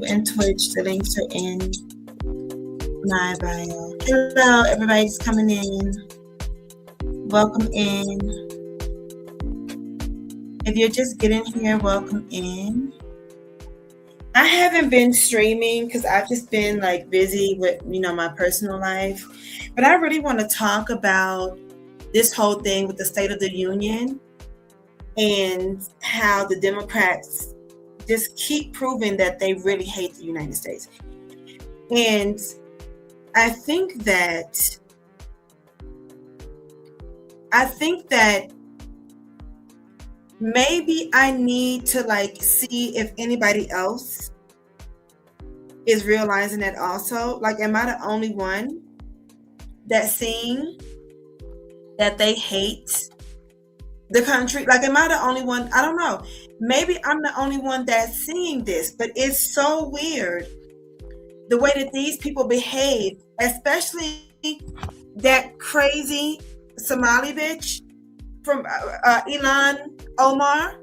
and Twitch. The links are in my bio. Hello, everybody's coming in. Welcome in. If you're just getting here, welcome in. I haven't been streaming because I've just been like busy with, my personal life. But I really want to talk about this whole thing with the State of the Union and how the Democrats just keep proving that they really hate the United States. And I think that maybe I need to see if anybody else is realizing that also. Like, am I the only one that's seeing that they hate the country? Like, am I the only one? I don't know. Maybe I'm the only one that's seeing this, but it's so weird the way that these people behave, especially that crazy Somali bitch from Ilhan Omar.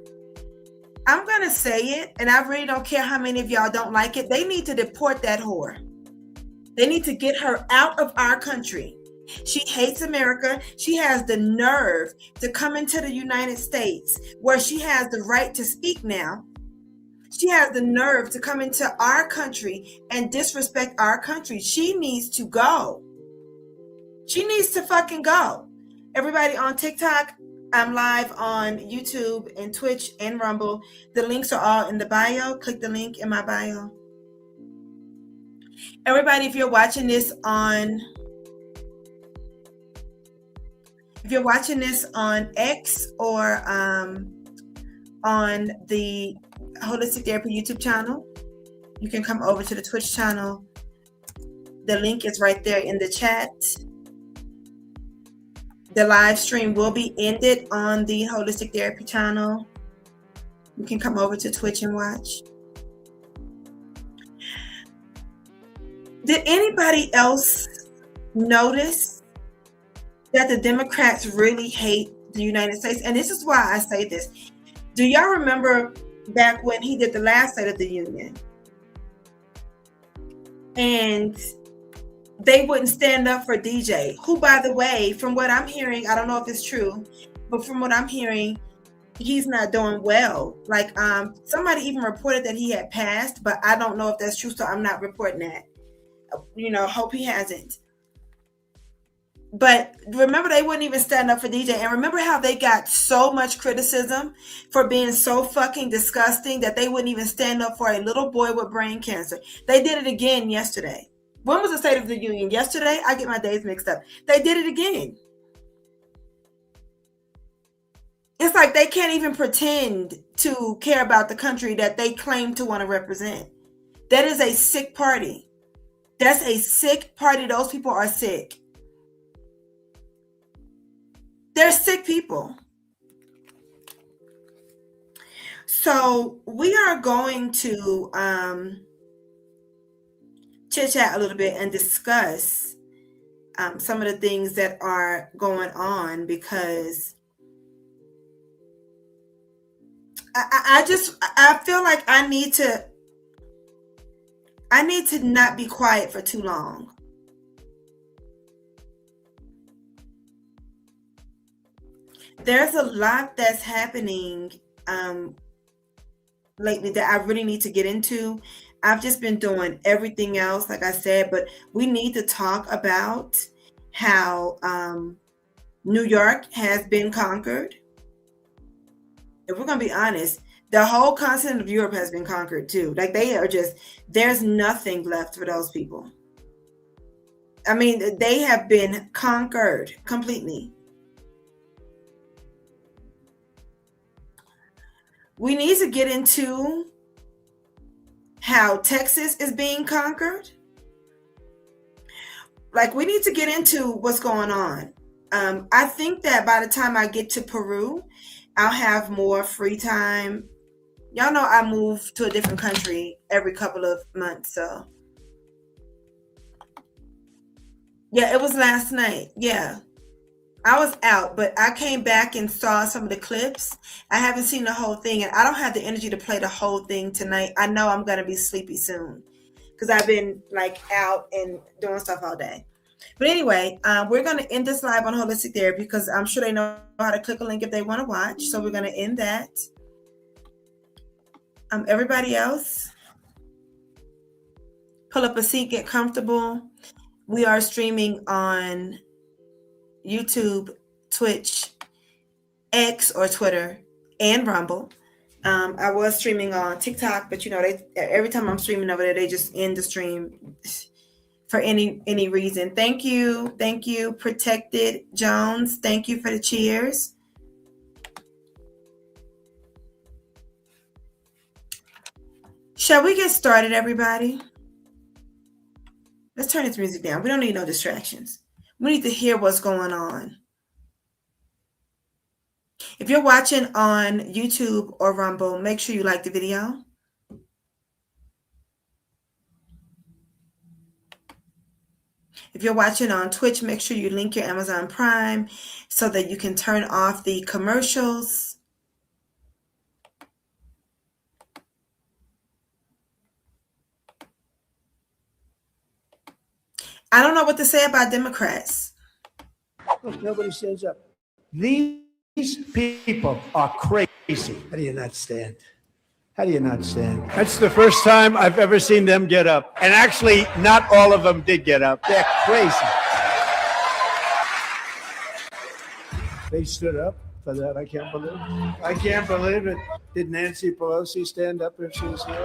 I'm going to say it, and I really don't care how many of y'all don't like it. They need to deport that whore. They need to get her out of our country. She hates America. She has the nerve to come into the United States where she has the right to speak now. She has the nerve to come into our country and disrespect our country. She needs to go. She needs to fucking go. Everybody on TikTok, I'm live on YouTube and Twitch and Rumble. The links are all in the bio. Click the link in my bio. Everybody, if you're watching this on X or on the Holistic Therapy YouTube channel, you can come over to the Twitch channel. The link is right there in the chat. The live stream will be ended on the Holistic Therapy channel. You can come over to Twitch and watch. Did anybody else notice that the Democrats really hate the United States? And this is why I say this. Do y'all remember back when he did the last State of the Union? And they wouldn't stand up for DJ, who, by the way, from what I'm hearing, I don't know if it's true, but from what I'm hearing, he's not doing well. Like, somebody even reported that he had passed, but I don't know if that's true, so I'm not reporting that. Hope he hasn't. But remember, they wouldn't even stand up for DJ. And remember how they got so much criticism for being so fucking disgusting that they wouldn't even stand up for a little boy with brain cancer. They did it again yesterday. When was the State of the Union? Yesterday? I get my days mixed up. They did it again. It's like they can't even pretend to care about the country that they claim to want to represent. That is a sick party. That's a sick party. Those people are sick. They're sick people. So we are going to chit-chat a little bit and discuss some of the things that are going on, because I feel like I need to not be quiet for too long. There's a lot that's happening lately that I really need to get into. I've just been doing everything else, like I said, but we need to talk about how New York has been conquered. If we're going to be honest, the whole continent of Europe has been conquered too. Like, there's nothing left for those people. I mean, they have been conquered completely. We need to get into how Texas is being conquered. Like, we need to get into what's going on. I think that by the time I get to Peru, I'll have more free time. Y'all know I move to a different country every couple of months, so. Yeah, it was last night. Yeah. I was out, but I came back and saw some of the clips. I haven't seen the whole thing, and I don't have the energy to play the whole thing tonight. I know I'm gonna be sleepy soon because I've been like out and doing stuff all day. But anyway, we're gonna end this live on holistic therapy because I'm sure they know how to click a link if they want to watch. So we're gonna end that. Everybody else, pull up a seat, get comfortable. We are streaming on YouTube, Twitch, X or Twitter, and Rumble. I was streaming on TikTok, but they every time I'm streaming over there, they just end the stream for any reason. Thank you, Protected Jones. Thank you for the cheers. Shall we get started, everybody? Let's turn this music down. We don't need no distractions. We need to hear what's going on. If you're watching on YouTube or Rumble, make sure you like the video. If you're watching on Twitch, make sure you link your Amazon Prime so that you can turn off the commercials. I don't know what to say about Democrats. Look, nobody stands up. These people are crazy. How do you not stand? How do you not stand? That's the first time I've ever seen them get up. And actually, not all of them did get up. They're crazy. They stood up for that. I can't believe it. I can't believe it. Did Nancy Pelosi stand up if she was here?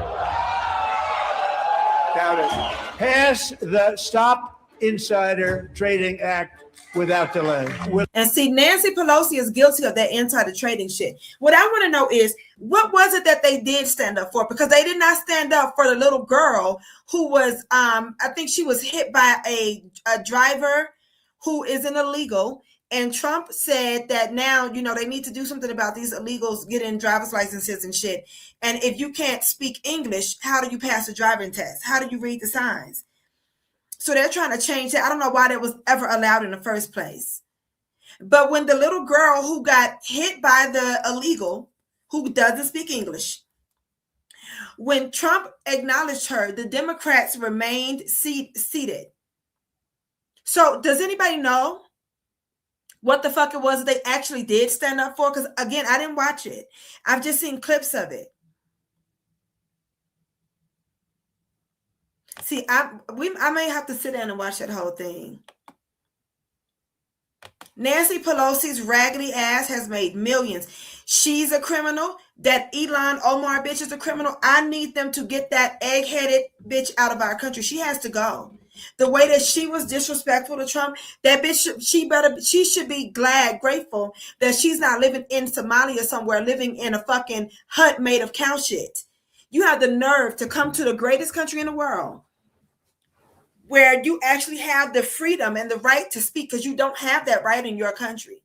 Doubt it. Pass the Stop Insider Trading Act without delay. And see, Nancy Pelosi is guilty of that insider trading shit. What I want to know is, what was it that they did stand up for? Because they did not stand up for the little girl who was, I think she was hit by a driver who is an illegal. And Trump said that now, they need to do something about these illegals getting driver's licenses and shit. And if you can't speak English, how do you pass the driving test? How do you read the signs? So they're trying to change that. I don't know why that was ever allowed in the first place. But when the little girl who got hit by the illegal, who doesn't speak English, when Trump acknowledged her, the Democrats remained seated. So does anybody know what the fuck it was that they actually did stand up for? Because again, I didn't watch it. I've just seen clips of it. See, I may have to sit down and watch that whole thing. Nancy Pelosi's raggedy ass has made millions. She's a criminal. That Ilhan Omar bitch is a criminal. I need them to get that egg-headed bitch out of our country. She has to go. The way that she was disrespectful to Trump, that bitch, she should be grateful that she's not living in Somalia somewhere, living in a fucking hut made of cow shit. You have the nerve to come to the greatest country in the world, where you actually have the freedom and the right to speak, because you don't have that right in your country.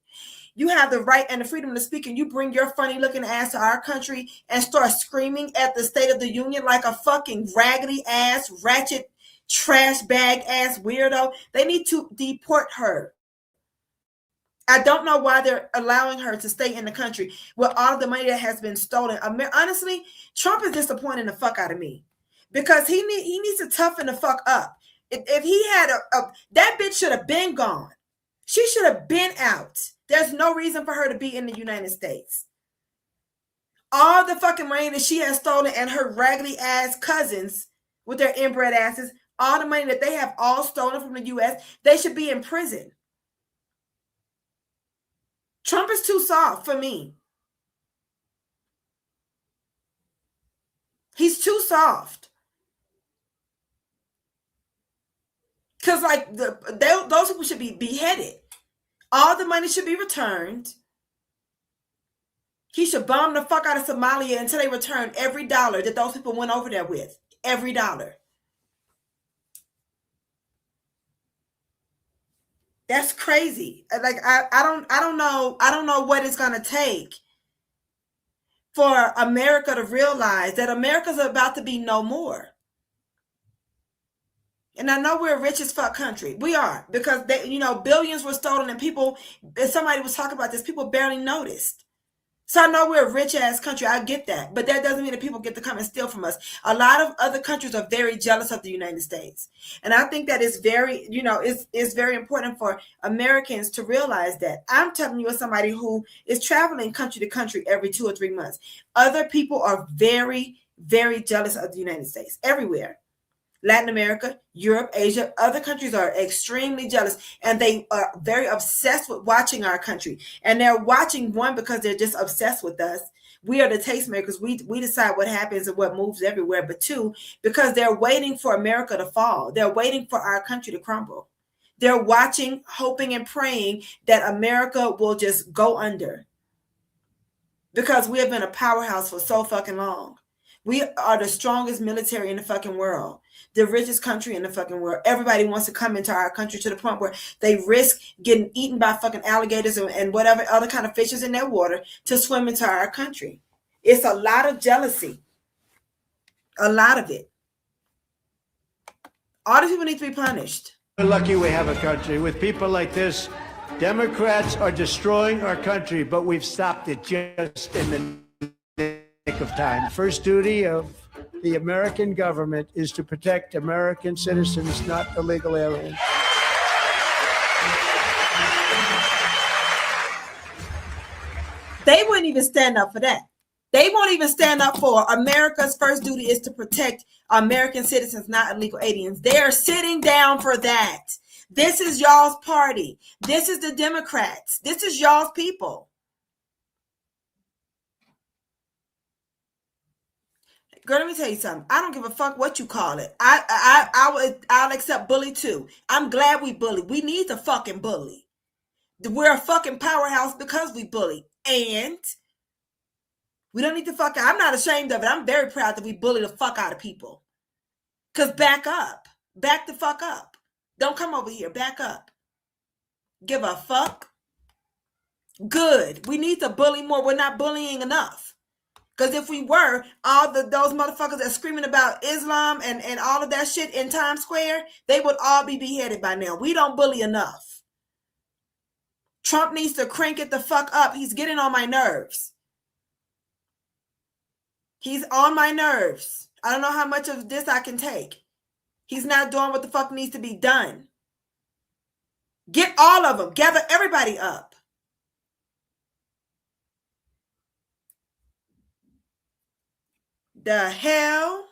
You have the right and the freedom to speak, and you bring your funny looking ass to our country and start screaming at the State of the Union like a fucking raggedy ass, ratchet, trash bag ass weirdo. They need to deport her. I don't know why they're allowing her to stay in the country with all of the money that has been stolen. Honestly, Trump is disappointing the fuck out of me, because he needs to toughen the fuck up. If he had that bitch should have been gone. She should have been out. There's no reason for her to be in the United States. All the fucking money that she has stolen, and her raggedy ass cousins with their inbred asses, all the money that they have all stolen from the U.S., they should be in prison. Trump is too soft for me. He's too soft. Because those people should be beheaded. All the money should be returned. He should bomb the fuck out of Somalia until they return every dollar that those people went over there with. Every dollar. That's crazy. Like I don't know what it's gonna take for America to realize that America's about to be no more. And I know we're a rich as fuck country. We are, because they, you know, billions were stolen, and people, somebody was talking about this, people barely noticed. So I know we're a rich ass country. I get that. But that doesn't mean that people get to come and steal from us. A lot of other countries are very jealous of the United States. And I think that is very, you know, it's very important for Americans to realize that. I'm telling you as somebody who is traveling country to country every 2 or 3 months. Other people are very, very jealous of the United States everywhere. Latin America, Europe, Asia, other countries are extremely jealous, and they are very obsessed with watching our country. And they're watching, one, because they're just obsessed with us. We are the tastemakers. We decide what happens and what moves everywhere. But two, because they're waiting for America to fall. They're waiting for our country to crumble. They're watching, hoping and praying that America will just go under, because we have been a powerhouse for so fucking long. We are the strongest military in the fucking world, the richest country in the fucking world. Everybody wants to come into our country, to the point where they risk getting eaten by fucking alligators and whatever other kind of fishes in their water to swim into our country. It's a lot of jealousy. A lot of it. All these people need to be punished. We're lucky we have a country. With people like this, Democrats are destroying our country, but we've stopped it just in the nick of time. First duty of the American government is to protect American citizens, not illegal aliens. They wouldn't even stand up for that. They won't even stand up for America's first duty is to protect American citizens, not illegal aliens. They are sitting down for that. This is y'all's party. This is the Democrats. This is y'all's people. Girl, let me tell you something. I don't give a fuck what you call it. I'll accept bully too. I'm glad we bully. We need to fucking bully. We're a fucking powerhouse because we bully. And we don't need to fuck. I'm not ashamed of it. I'm very proud that we bully the fuck out of people. Because back up. Back the fuck up. Don't come over here. Back up. Give a fuck. Good. We need to bully more. We're not bullying enough. Because if we were, those motherfuckers that are screaming about Islam and all of that shit in Times Square, they would all be beheaded by now. We don't bully enough. Trump needs to crank it the fuck up. He's getting on my nerves. He's on my nerves. I don't know how much of this I can take. He's not doing what the fuck needs to be done. Get all of them. Gather everybody up. The hell?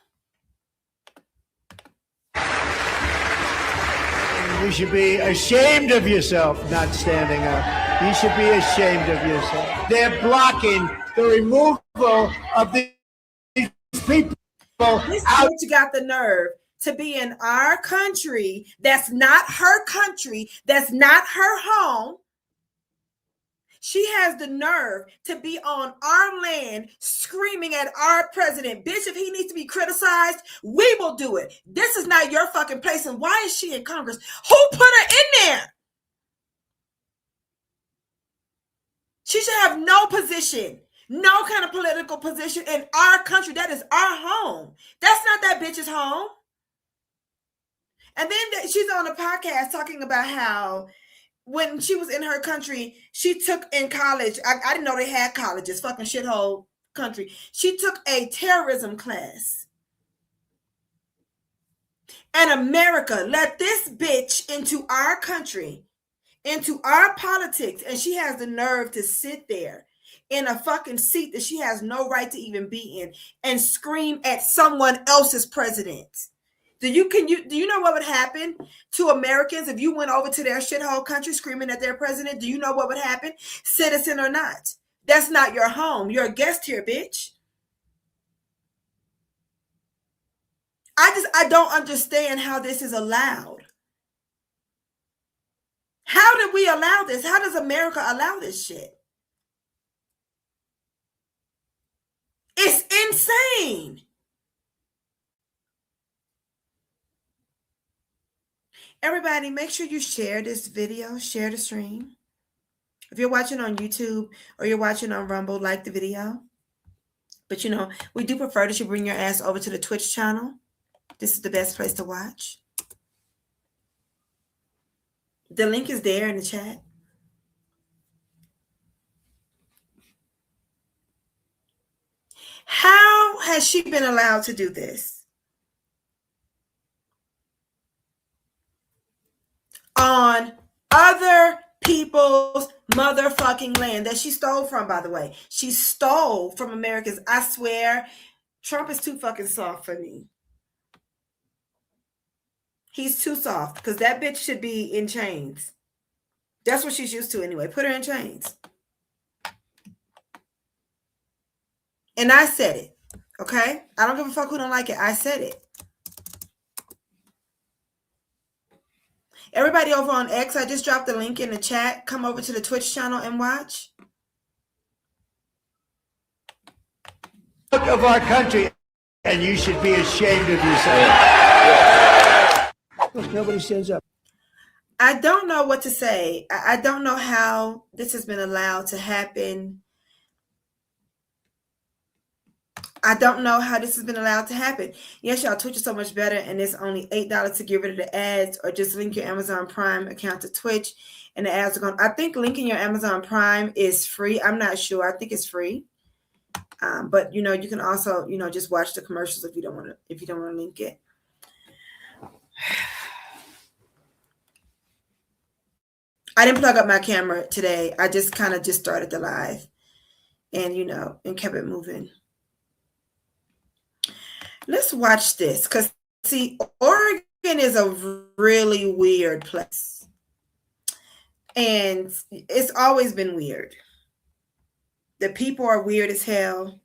You should be ashamed of yourself not standing up. You should be ashamed of yourself. They're blocking the removal of these people. This bitch got the nerve to be in our country. That's not her country. That's not her home. She has the nerve to be on our land screaming at our president. Bitch, if he needs to be criticized, we will do it. This is not your fucking place. And why is she in Congress? Who put her in there? She should have no position, no kind of political position in our country. That is our home. That's not that bitch's home. And then she's on a podcast talking about how when she was in her country, she took in college. I didn't know they had colleges, fucking shithole country. She took a terrorism class. And America let this bitch into our country, into our politics. And she has the nerve to sit there in a fucking seat that she has no right to even be in and scream at someone else's president. Do you know what would happen to Americans if you went over to their shithole country screaming at their president? Do you know what would happen, citizen or not? That's not your home. You're a guest here, bitch. I don't understand how this is allowed. How did we allow this? How does America allow this shit? It's insane. Everybody, make sure you share this video, share the stream. If you're watching on YouTube or you're watching on Rumble, like the video. But you know, we do prefer that you bring your ass over to the Twitch channel. This is the best place to watch. The link is there in the chat. How has she been allowed to do this? On other people's motherfucking land that she stole from, by the way. She stole from Americans. I swear, Trump is too fucking soft for me. He's too soft because that bitch should be in chains. That's what she's used to anyway. Put her in chains. And I said it. Okay? I don't give a fuck who don't like it. I said it. Everybody over on X, I just dropped the link in the chat. Come over to the Twitch channel and watch. Look of our country, and you should be ashamed of yourself. Look, nobody stands up. I don't know what to say. I don't know how this has been allowed to happen. I don't know how this has been allowed to happen. Yes, y'all, Twitch is so much better, and it's only $8 to get rid of the ads, or just link your Amazon Prime account to Twitch, and the ads are going. I think linking your Amazon Prime is free. I'm not sure. I think it's free, but you can also just watch the commercials if you don't want to link it. I didn't plug up my camera today. I just kind of just started the live, and and kept it moving. Let's watch this, because see, Oregon is a really weird place, and it's always been weird. The people are weird as hell,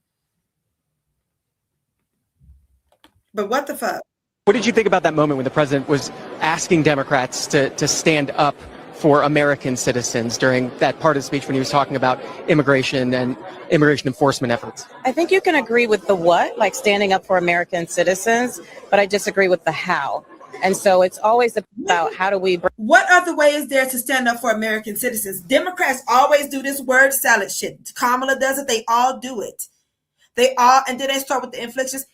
but what the fuck? What did you think about that moment when the president was asking Democrats to stand up for American citizens during that part of the speech when he was talking about immigration and immigration enforcement efforts? I think you can agree with the what, like standing up for American citizens, but I disagree with the how. And so it's always about how do we bring. What other way is there to stand up for American citizens? Democrats always do this word salad shit. Kamala does it. They all do it. They all, and then they start with the inflections.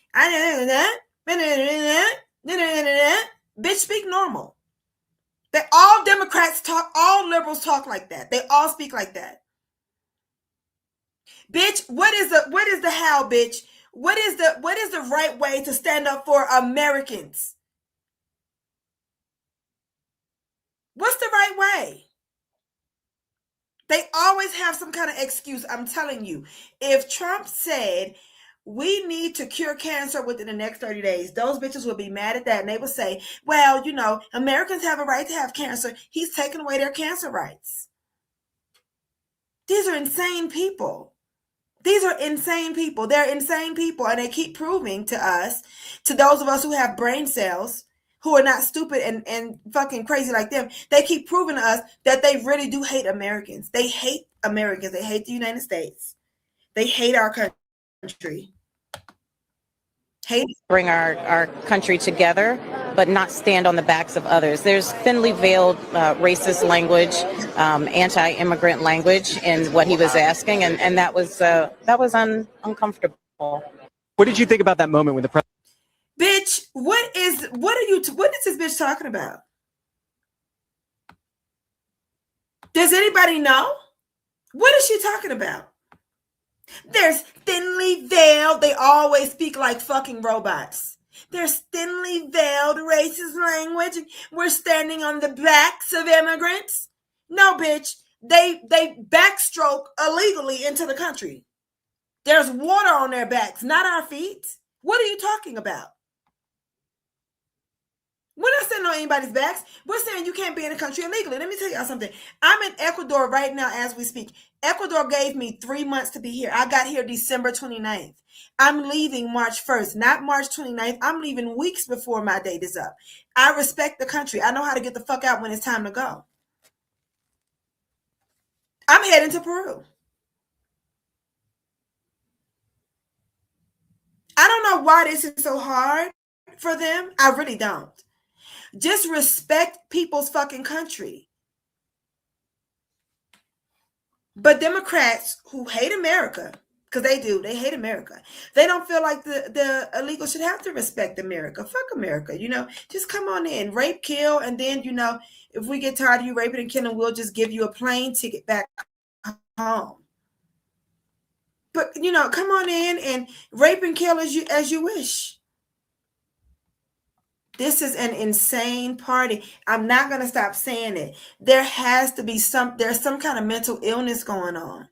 Bitch, speak normal. They all Democrats talk, all liberals talk like that. They all speak like that. Bitch, what is the how, bitch? What is the right way to stand up for Americans? What's the right way? They always have some kind of excuse. I'm telling you, if Trump said we need to cure cancer within the next 30 days, those bitches would be mad at that. And they would say, well, Americans have a right to have cancer. He's taking away their cancer rights. These are insane people. These are insane people. They're insane people. And they keep proving to us, to those of us who have brain cells, who are not stupid and fucking crazy like them, they keep proving to us that they really do hate Americans. They hate Americans. They hate the United States. They hate our country. Bring our country together, but not stand on the backs of others. There's thinly veiled racist language, anti-immigrant language in what he was asking, and that was uncomfortable. What did you think about that moment when the president? Bitch, what is this bitch talking about? Does anybody know? What is she talking about? There's thinly veiled. They always speak like fucking robots. There's thinly veiled racist language. We're standing on the backs of immigrants. No, bitch. They backstroke illegally into the country. There's water on their backs, not our feet. What are you talking about? We're not standing on anybody's backs. We're saying you can't be in the country illegally. Let me tell y'all something. I'm in Ecuador right now as we speak. Ecuador gave me 3 months to be here. I got here December 29th. I'm leaving March 1st, not March 29th. I'm leaving weeks before my date is up. I respect the country. I know how to get the fuck out when it's time to go. I'm heading to Peru. I don't know why this is so hard for them. I really don't. Just respect people's fucking country. But Democrats who hate America, because they hate America. They don't feel like the illegal should have to respect America. Fuck America, just come on in, rape, kill, and then, if we get tired of you raping and killing, we'll just give you a plane ticket back home. But, you know, come on in and rape and kill as you wish. This is an insane party. I'm not going to stop saying it. There has to be there's some kind of mental illness going on.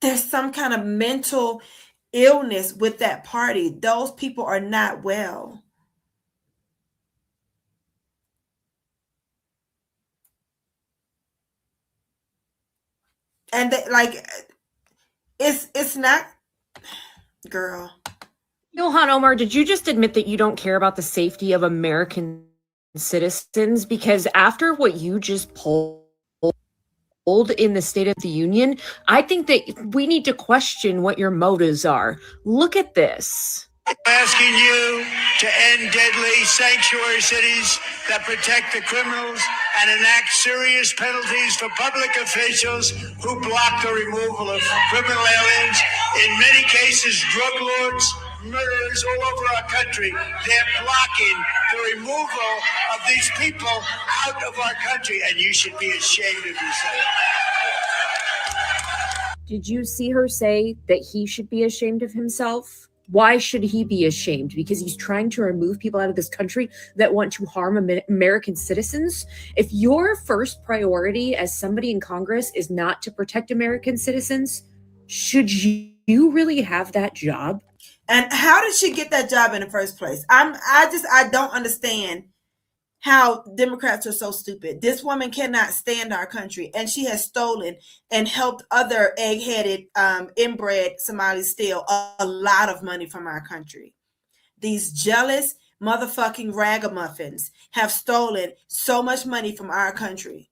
There's some kind of mental illness with that party. Those people are not well. And it's not, girl. Ilhan Omar, did you just admit that you don't care about the safety of American citizens? Because after what you just pulled in the State of the Union, I think that we need to question what your motives are. Look at this. Asking you to end deadly sanctuary cities that protect the criminals and enact serious penalties for public officials who block the removal of criminal aliens. In many cases, drug lords, murderers all over our country. They're blocking the removal of these people out of our country, and you should be ashamed of yourself. Did you see her say that he should be ashamed of himself? Why should he be ashamed? Because he's trying to remove people out of this country that want to harm American citizens? If your first priority as somebody in Congress is not to protect American citizens, should you really have that job? And how did she get that job in the first place? I don't understand how Democrats are so stupid. This woman cannot stand our country, and she has stolen and helped other egg-headed, inbred Somalis steal a lot of money from our country. These jealous motherfucking ragamuffins have stolen so much money from our country.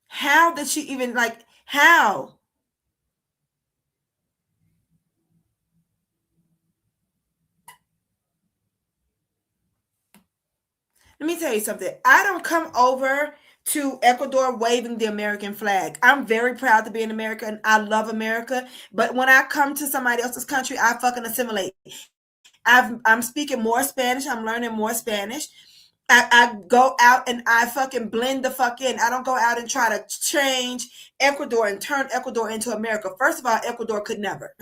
How did she even, how? Let me tell you something. I don't come over to Ecuador waving the American flag. I'm very proud to be an American. I love America. But when I come to somebody else's country, I fucking assimilate. I'm speaking more Spanish. I'm learning more Spanish. I go out and I fucking blend the fuck in. I don't go out and try to change Ecuador and turn Ecuador into America. First of all, Ecuador could never.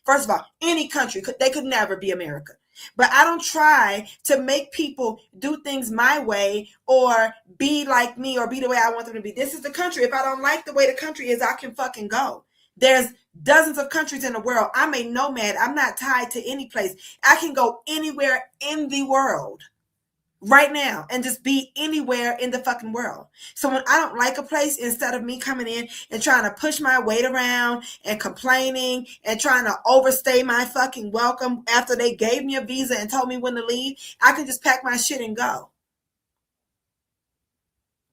First of all, any country, they could never be America. But I don't try to make people do things my way or be like me or be the way I want them to be. This is the country. If I don't like the way the country is, I can fucking go. There's dozens of countries in the world. I'm a nomad. I'm not tied to any place. I can go anywhere in the world right now and just be anywhere in the fucking world. So when I don't like a place, instead of me coming in and trying to push my weight around and complaining and trying to overstay my fucking welcome after they gave me a visa and told me when to leave, I can just pack my shit and go.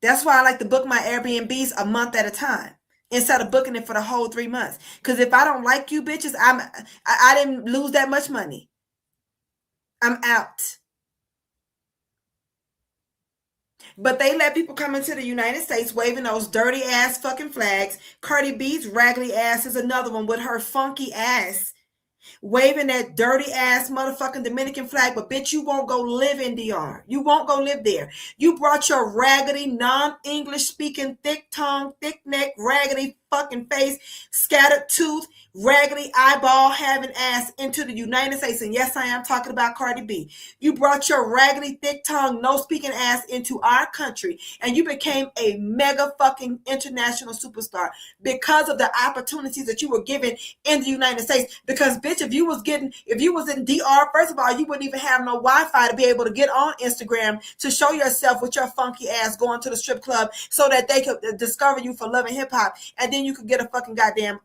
That's why I like to book my Airbnbs a month at a time instead of booking it for the whole 3 months. Because if I don't like you bitches, I didn't lose that much money. I'm out. But they let people come into the United States waving those dirty ass fucking flags. Cardi B's raggedy ass is another one with her funky ass waving that dirty ass motherfucking Dominican flag. But bitch, you won't go live in DR. You won't go live there. You brought your raggedy, non-English speaking, thick tongue, thick neck, raggedy fucking face, scattered tooth, raggedy eyeball having ass into the United States. And yes, I am talking about Cardi B. You brought your raggedy, thick tongue, no speaking ass into our country, and you became a mega fucking international superstar because of the opportunities that you were given in the United States. Because bitch, if you was in DR, first of all, you wouldn't even have no Wi-Fi to be able to get on Instagram to show yourself with your funky ass going to the strip club so that they could discover you for Love and Hip Hop, and then you could get a fucking goddamn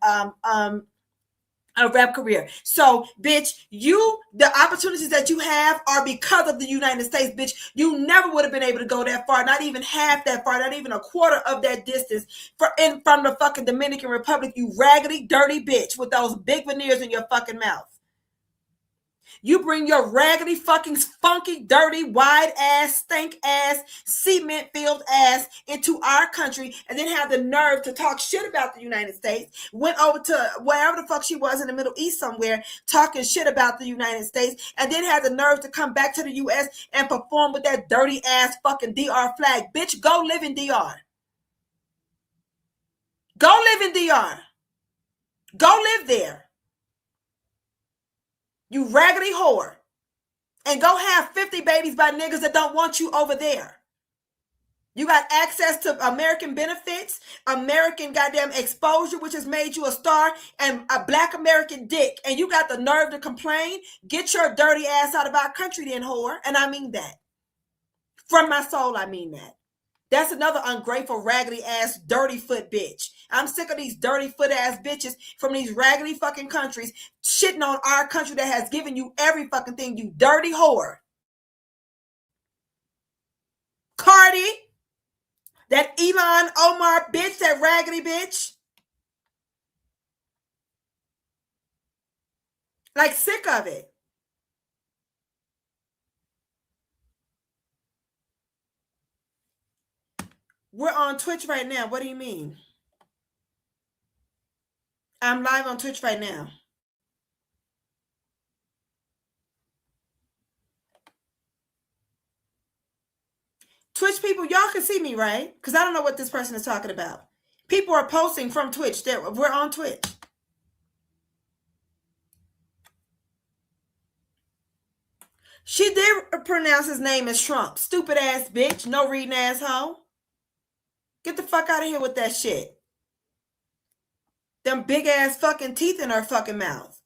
a rap career. So, bitch, the opportunities that you have are because of the United States, bitch. You never would have been able to go that far, not even half that far, not even a quarter of that distance from the fucking Dominican Republic, you raggedy, dirty bitch with those big veneers in your fucking mouth. You bring your raggedy, fucking, funky, dirty, wide ass, stink ass, cement filled ass into our country and then have the nerve to talk shit about the United States. Went over to wherever the fuck she was in the Middle East somewhere, talking shit about the United States, and then had the nerve to come back to the US and perform with that dirty ass fucking DR flag. Bitch, go live in DR. Go live in DR. Go live there. You raggedy whore. And go have 50 babies by niggas that don't want you over there. You got access to American benefits, American goddamn exposure, which has made you a star, and a black American dick. And you got the nerve to complain? Get your dirty ass out of our country then, whore. And I mean that. From my soul, I mean that. That's another ungrateful, raggedy ass, dirty foot bitch. I'm sick of these dirty foot ass bitches from these raggedy fucking countries shitting on our country that has given you every fucking thing, you dirty whore. Cardi, that Elon Omar bitch, that raggedy bitch. Like, sick of it. We're on Twitch right now. What do you mean? I'm live on Twitch right now. Twitch people, y'all can see me, right? Because I don't know what this person is talking about. People are posting from Twitch. We're on Twitch. She did pronounce his name as Trump. Stupid ass bitch. No reading asshole. Get the fuck out of here with that shit. Them big ass fucking teeth in her fucking mouth.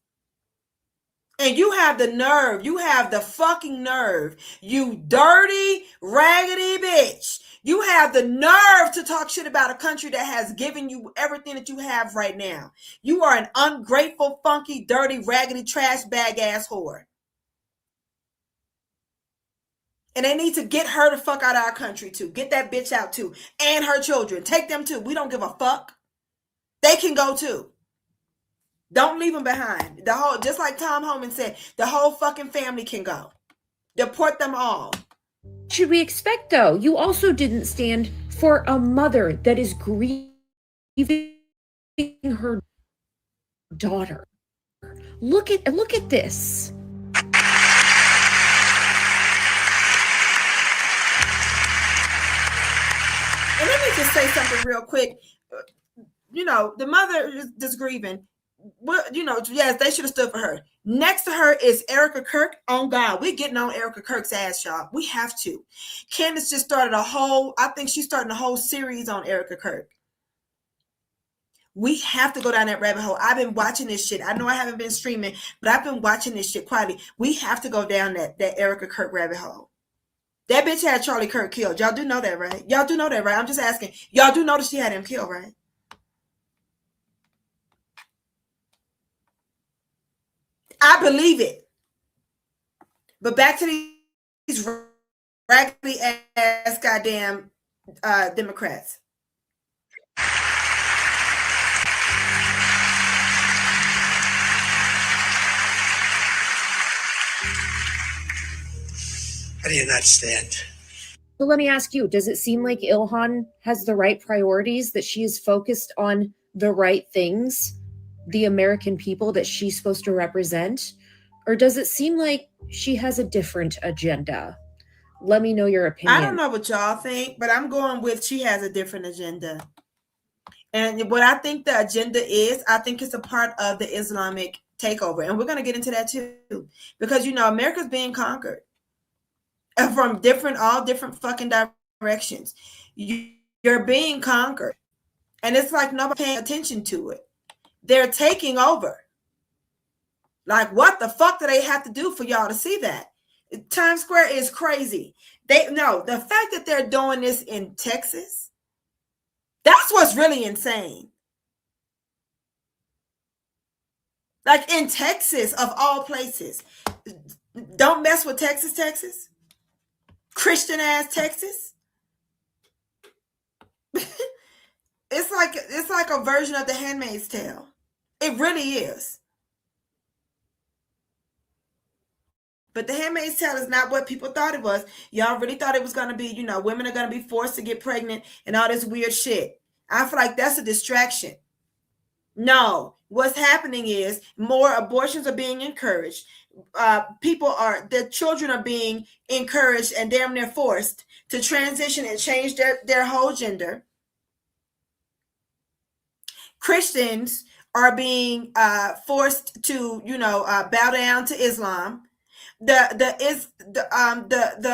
And you have the nerve. You have the fucking nerve. You dirty, raggedy bitch. You have the nerve to talk shit about a country that has given you everything that you have right now. You are an ungrateful, funky, dirty, raggedy, trash bag ass whore. And they need to get her the fuck out of our country too. Get that bitch out too. And her children. Take them too. We don't give a fuck. They can go too. Don't leave them behind. The whole, just like Tom Homan said, the whole fucking family can go. Deport them all. Should we expect though? You also didn't stand for a mother that is grieving her daughter. Look at this. And let me just say something real quick. You know, the mother is just grieving. Well, you know, yes, they should have stood for her. Next to her is Erica Kirk. On God, we're getting on Erica Kirk's ass, y'all. We have to. Candace just started I think she's starting a whole series on Erica Kirk. We have to go down that rabbit hole. I've been watching this shit. I know I haven't been streaming, but I've been watching this shit quietly. We have to go down that Erica Kirk rabbit hole. That bitch had Charlie Kirk killed. Y'all do know that, right? Y'all do know that, right? I'm just asking. Y'all do know that she had him killed, right? I believe it. But back to these raggedy ass goddamn Democrats. How do you not stand? So let me ask you, does it seem like Ilhan has the right priorities, that she is focused on the right things, the American people that she's supposed to represent? Or does it seem like she has a different agenda? Let me know your opinion. I don't know what y'all think, but I'm going with she has a different agenda. And what I think the agenda is, I think it's a part of the Islamic takeover. And we're going to get into that too. Because, you know, America's being conquered from all different fucking directions. You're being conquered. And it's like nobody paying attention to it. They're taking over. Like, what the fuck do they have to do for y'all to see that? Times Square is crazy. The fact that they're doing this in Texas, that's what's really insane. Like in Texas, of all places. Don't mess with Texas. Christian ass Texas. It's like a version of The Handmaid's Tale. It really is. But The Handmaid's Tale is not what people thought it was. Y'all really thought it was going to be, women are going to be forced to get pregnant and all this weird shit. I feel like that's a distraction. No, what's happening is more abortions are being encouraged. The children are being encouraged and damn near forced to transition and change their whole gender. Christians are being forced to, bow down to Islam. The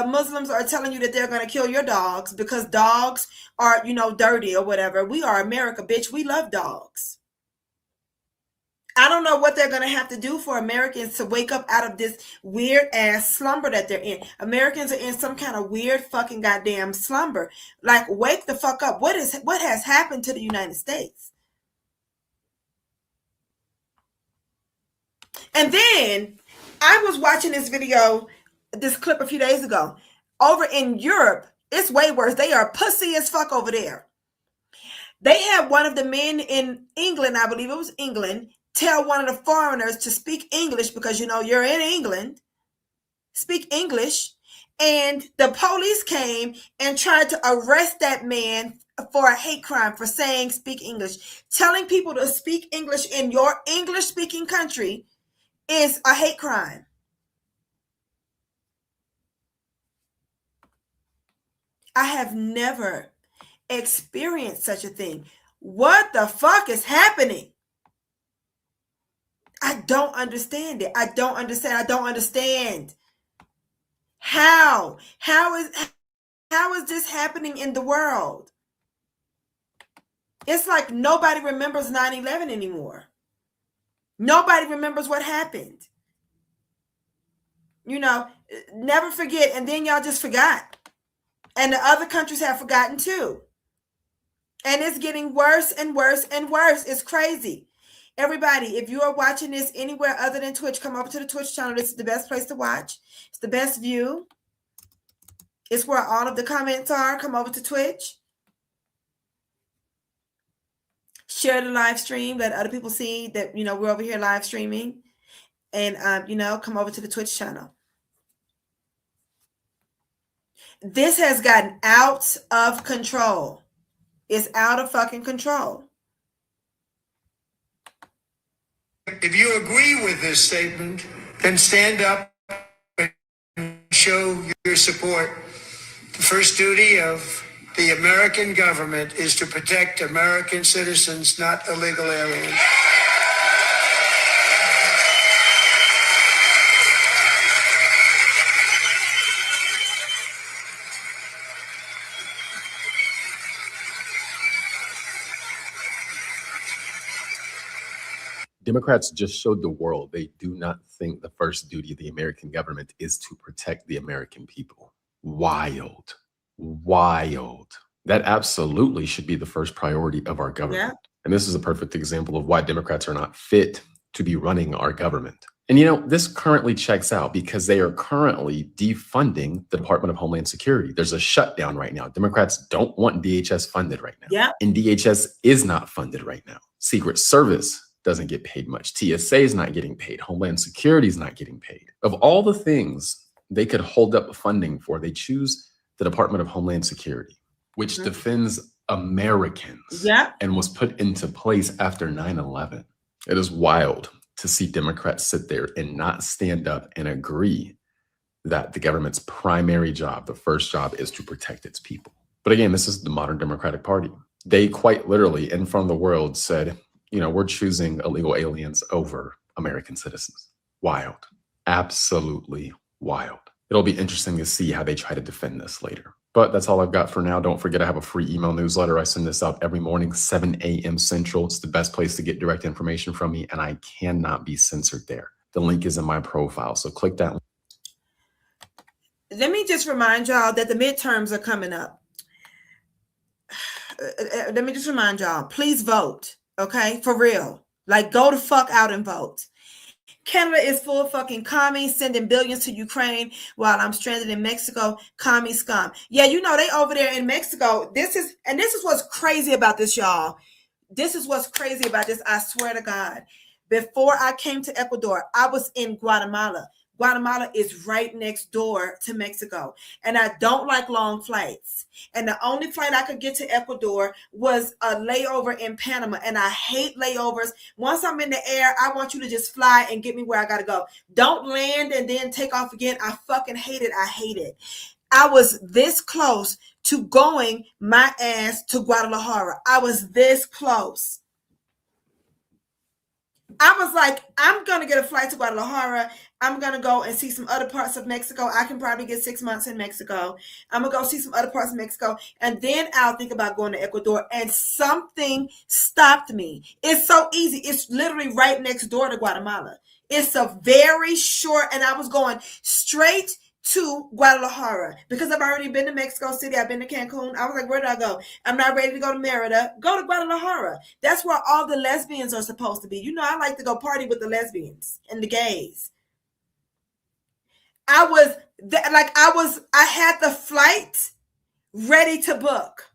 Muslims are telling you that they're going to kill your dogs because dogs are, dirty or whatever. We are America, bitch. We love dogs. I don't know what they're going to have to do for Americans to wake up out of this weird ass slumber that they're in. Americans are in some kind of weird fucking goddamn slumber. Like, wake the fuck up. What has happened to the United States? And then I was watching this clip a few days ago. Over in Europe, it's way worse. They are pussy as fuck over there. They had one of the men in England, I believe it was England, tell one of the foreigners to speak English because, you're in England. Speak English. And the police came and tried to arrest that man for a hate crime for saying speak English. Telling people to speak English in your English-speaking country is a hate crime. I have never experienced such a thing. What the fuck is happening? I don't understand it. I don't understand. How is this happening in the world? It's like nobody remembers 9/11 anymore. Nobody remembers what happened. Never forget. And then y'all just forgot. And the other countries have forgotten too. And it's getting worse and worse and worse. It's crazy. Everybody, if you are watching this anywhere other than Twitch, come over to the Twitch channel. This is the best place to watch. It's the best view. It's where all of the comments are. Come over to Twitch. Share the live stream. Let other people see that, we're over here live streaming. And, come over to the Twitch channel. This has gotten out of control. It's out of fucking control. If you agree with this statement, then stand up and show your support. The first duty of the American government is to protect American citizens, not illegal aliens. Democrats just showed the world they do not think the first duty of the American government is to protect the American people. Wild. That absolutely should be the first priority of our government. Yeah. And this is a perfect example of why Democrats are not fit to be running our government. And this currently checks out because they are currently defunding the Department of Homeland Security. There's a shutdown right now. Democrats don't want DHS funded right now. Yeah. And DHS is not funded right now. Secret Service doesn't get paid much. TSA is not getting paid. Homeland Security is not getting paid. Of all the things they could hold up funding for, they choose the Department of Homeland Security, which defends Americans and was put into place after 9/11. It is wild to see Democrats sit there and not stand up and agree that the government's primary job, the first job, is to protect its people. But again, this is the modern Democratic Party. They quite literally, in front of the world, said, we're choosing illegal aliens over American citizens. Wild. Absolutely wild. It'll be interesting to see how they try to defend this later. But that's all I've got for now. Don't forget I have a free email newsletter. I send this out every morning, 7 a.m. Central. It's the best place to get direct information from me, and I cannot be censored there. The link is in my profile, so click that link. Let me just remind y'all that the midterms are coming up. Let me just remind y'all, please vote. Okay, for real. Like, go the fuck out and vote. Canada is full of fucking commies sending billions to Ukraine while I'm stranded in Mexico. Commie scum. Yeah, they over there in Mexico. This is what's crazy about this, y'all. This is what's crazy about this. I swear to God. Before I came to Ecuador, I was in Guatemala. Guatemala is right next door to Mexico. And I don't like long flights. And the only flight I could get to Ecuador was a layover in Panama. And I hate layovers. Once I'm in the air, I want you to just fly and get me where I got to go. Don't land and then take off again. I fucking hate it. I hate it. I was this close to going my ass to Guadalajara. I was this close. I was like, I'm going to get a flight to Guadalajara. I'm going to go and see some other parts of Mexico. I can probably get 6 months in Mexico. I'm going to go see some other parts of Mexico. And then I'll think about going to Ecuador. And something stopped me. It's so easy. It's literally right next door to Guatemala. It's a very short, and I was going straight to Guadalajara because I've already been to Mexico City. I've been to Cancun. I was like, where did I go? I'm not ready to go to Merida. Go to Guadalajara. That's where all the lesbians are supposed to be. You know, I like to go party with the lesbians and the gays. I had the flight ready to book.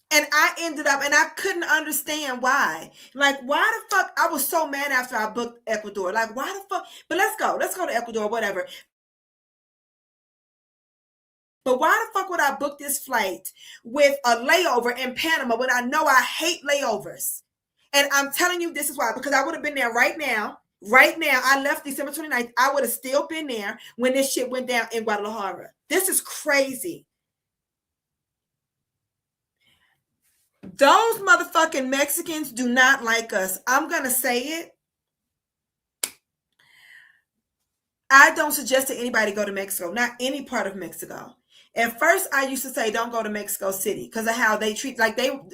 And I ended up, and I couldn't understand why. Like, why the fuck? I was so mad after I booked Ecuador. Like, why the fuck? But let's go to Ecuador, whatever. But why the fuck would I book this flight with a layover in Panama when I know I hate layovers? And I'm telling you, this is why, because I would have been there right now. Right now, I left December 29th. I would have still been there when this shit went down in Guadalajara. This is crazy. Those motherfucking Mexicans do not like us. I'm going to say it. I don't suggest that anybody go to Mexico, not any part of Mexico. At first, I used to say, don't go to Mexico City because of how they treat,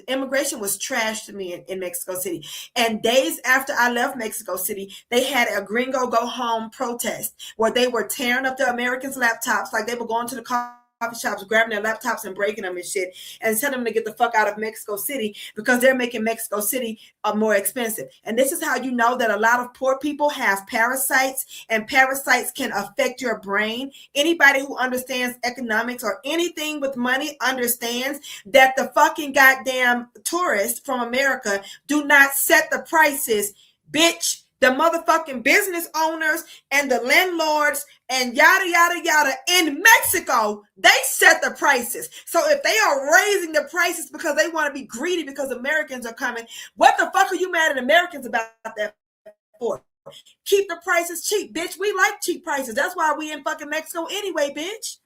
immigration was trash to me in Mexico City. And days after I left Mexico City, they had a gringo go home protest where they were tearing up the Americans' laptops, like they were going to the coffee shops, grabbing their laptops and breaking them and shit, and telling them to get the fuck out of Mexico City because they're making Mexico City more expensive. And this is how you know that a lot of poor people have parasites, and parasites can affect your brain. Anybody who understands economics or anything with money understands that the fucking goddamn tourists from America do not set the prices, bitch. The motherfucking business owners and the landlords and yada, yada, yada in Mexico, they set the prices. So if they are raising the prices because they want to be greedy because Americans are coming, what the fuck are you mad at Americans about that for? Keep the prices cheap, bitch. We like cheap prices. That's why we in fucking Mexico anyway, bitch.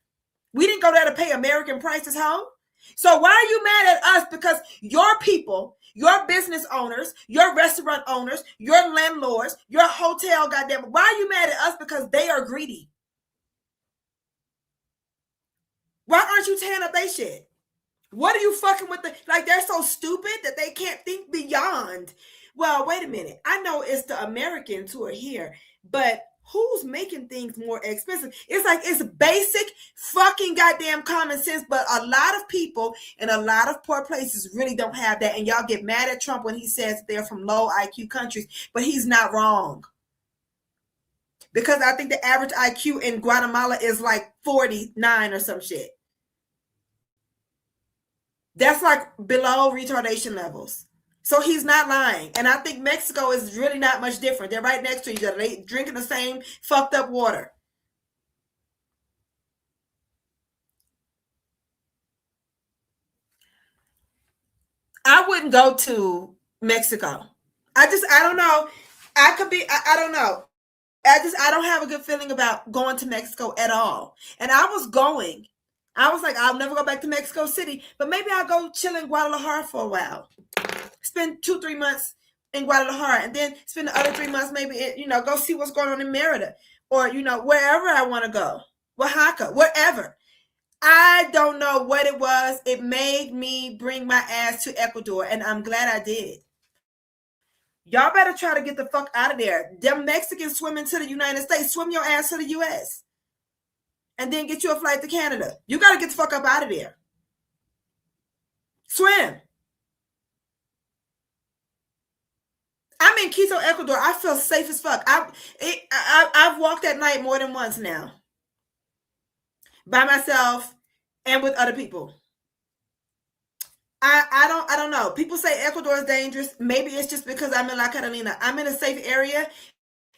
We didn't go there to pay American prices home. So why are you mad at us? Because your people, your business owners, your restaurant owners, your landlords, your hotel, goddamn, why are you mad at us? Because they are greedy. Why aren't you tearing up their shit? What are you fucking with they're so stupid that they can't think beyond. Well, wait a minute. I know it's the Americans who are here, but who's making things more expensive? It's like it's basic fucking goddamn common sense, but a lot of people in a lot of poor places really don't have that. And y'all get mad at Trump when he says they're from low IQ countries, but he's not wrong. Because I think the average IQ in Guatemala is like 49 or some shit. That's like below retardation levels. So he's not lying. And I think Mexico is really not much different. They're right next to each other. They drinking the same fucked up water. I wouldn't go to Mexico. I don't know. I don't know. I don't have a good feeling about going to Mexico at all. And I was like, I'll never go back to Mexico City, but maybe I'll go chill in Guadalajara for a while. Spend 2-3 months in Guadalajara and then spend the other 3 months maybe, go see what's going on in Merida or, wherever I want to go. Oaxaca, wherever. I don't know what it was. It made me bring my ass to Ecuador, and I'm glad I did. Y'all better try to get the fuck out of there. Them Mexicans swimming to the United States. Swim your ass to the U.S. and then get you a flight to Canada. You got to get the fuck up out of there. Swim. I'm in Quito, Ecuador. I feel safe as fuck. I've walked at night more than once now. By myself and with other people. I don't know. People say Ecuador is dangerous. Maybe it's just because I'm in La Catalina. I'm in a safe area.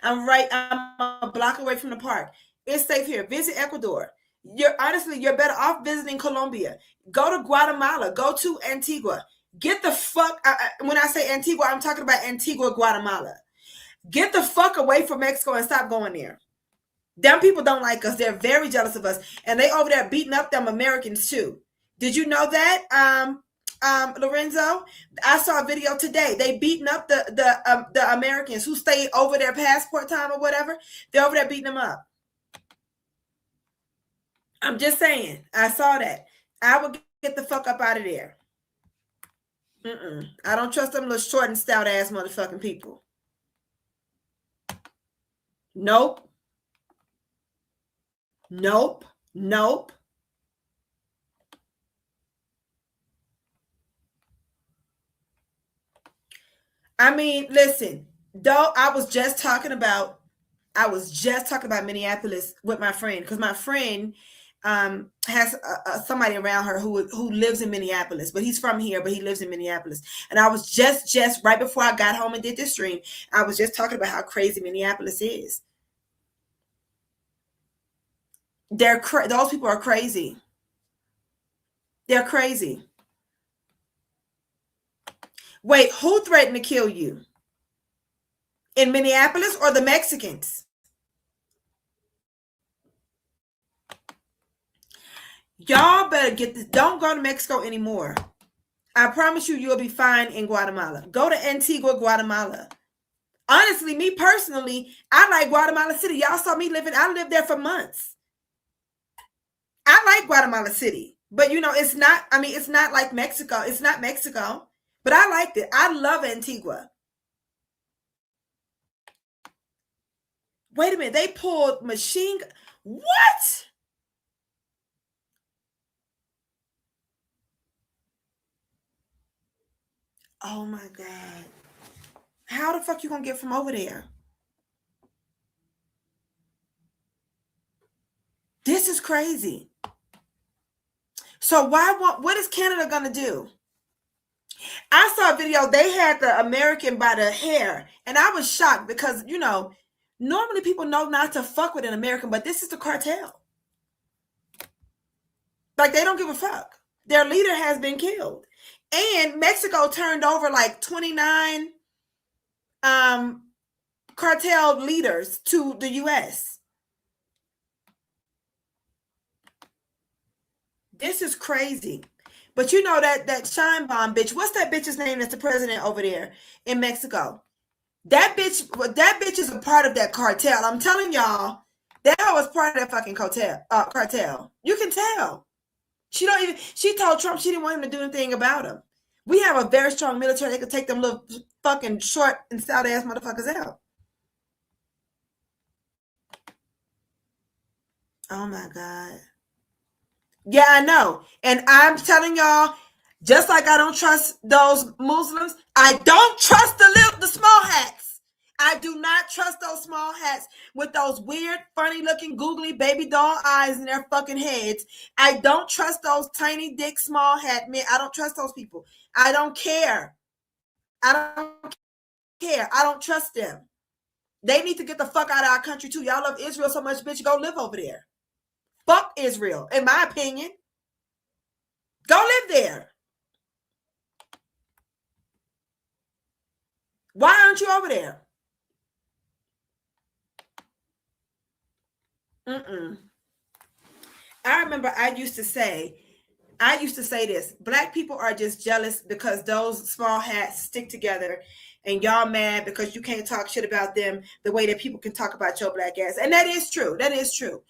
I'm a block away from the park. It's safe here. Visit Ecuador. You're better off visiting Colombia. Go to Guatemala. Go to Antigua. Get the fuck. When I say Antigua, I'm talking about Antigua, Guatemala. Get the fuck away from Mexico and stop going there. Them people don't like us. They're very jealous of us, and they over there beating up them Americans too. Did you know that, Lorenzo? I saw a video today. They beating up the Americans who stayed over their passport time or whatever. They're over there beating them up. I'm just saying. I saw that. I would get the fuck up out of there. I don't trust them little short and stout ass motherfucking people. Nope. Nope. Nope. I mean, listen, though I was just talking about Minneapolis with my friend, because my friend has somebody around her who lives in Minneapolis, but he's from here, but he lives in Minneapolis. And I was just right before I got home and did this stream, I was just talking about how crazy Minneapolis is. Those people are crazy. They're crazy. Wait, who threatened to kill you? In Minneapolis or the Mexicans? Y'all better get this. Don't go to Mexico anymore. I promise you, you'll be fine in Guatemala. Go to Antigua, Guatemala. Honestly, me personally, I like Guatemala City. Y'all saw me I lived there for months. I like Guatemala City, but it's not like Mexico. It's not Mexico, but I liked it. I love Antigua. Wait a minute. They pulled machine gun. What? Oh my God. How the fuck you gonna get from over there? This is crazy. So what is Canada gonna do? I saw a video. They had the American by the hair, and I was shocked because normally people know not to fuck with an American, but this is the cartel. Like, they don't give a fuck. Their leader has been killed, and Mexico turned over like 29 cartel leaders to the U.S. This is crazy. But that Sheinbaum bitch, what's that bitch's name that's the president over there in Mexico? That bitch is a part of that cartel. I'm telling y'all, that was part of that fucking cartel. You can tell. She told Trump she didn't want him to do anything about him. We have a very strong military that could take them little fucking short and stout ass motherfuckers out. Oh my God. Yeah, I know. And I'm telling y'all, just like I don't trust those Muslims, I don't trust the small hats. I do not trust those small hats with those weird, funny looking, googly baby doll eyes in their fucking heads. I don't trust those tiny dick small hat men. I don't trust those people. I don't care. I don't trust them. They need to get the fuck out of our country too. Y'all love Israel so much, bitch, go live over there. Fuck Israel, in my opinion. Go live there. Why aren't you over there? I remember I used to say this. Black people are just jealous because those small hats stick together, and y'all mad because you can't talk shit about them the way that people can talk about your black ass. And that is true. That is true.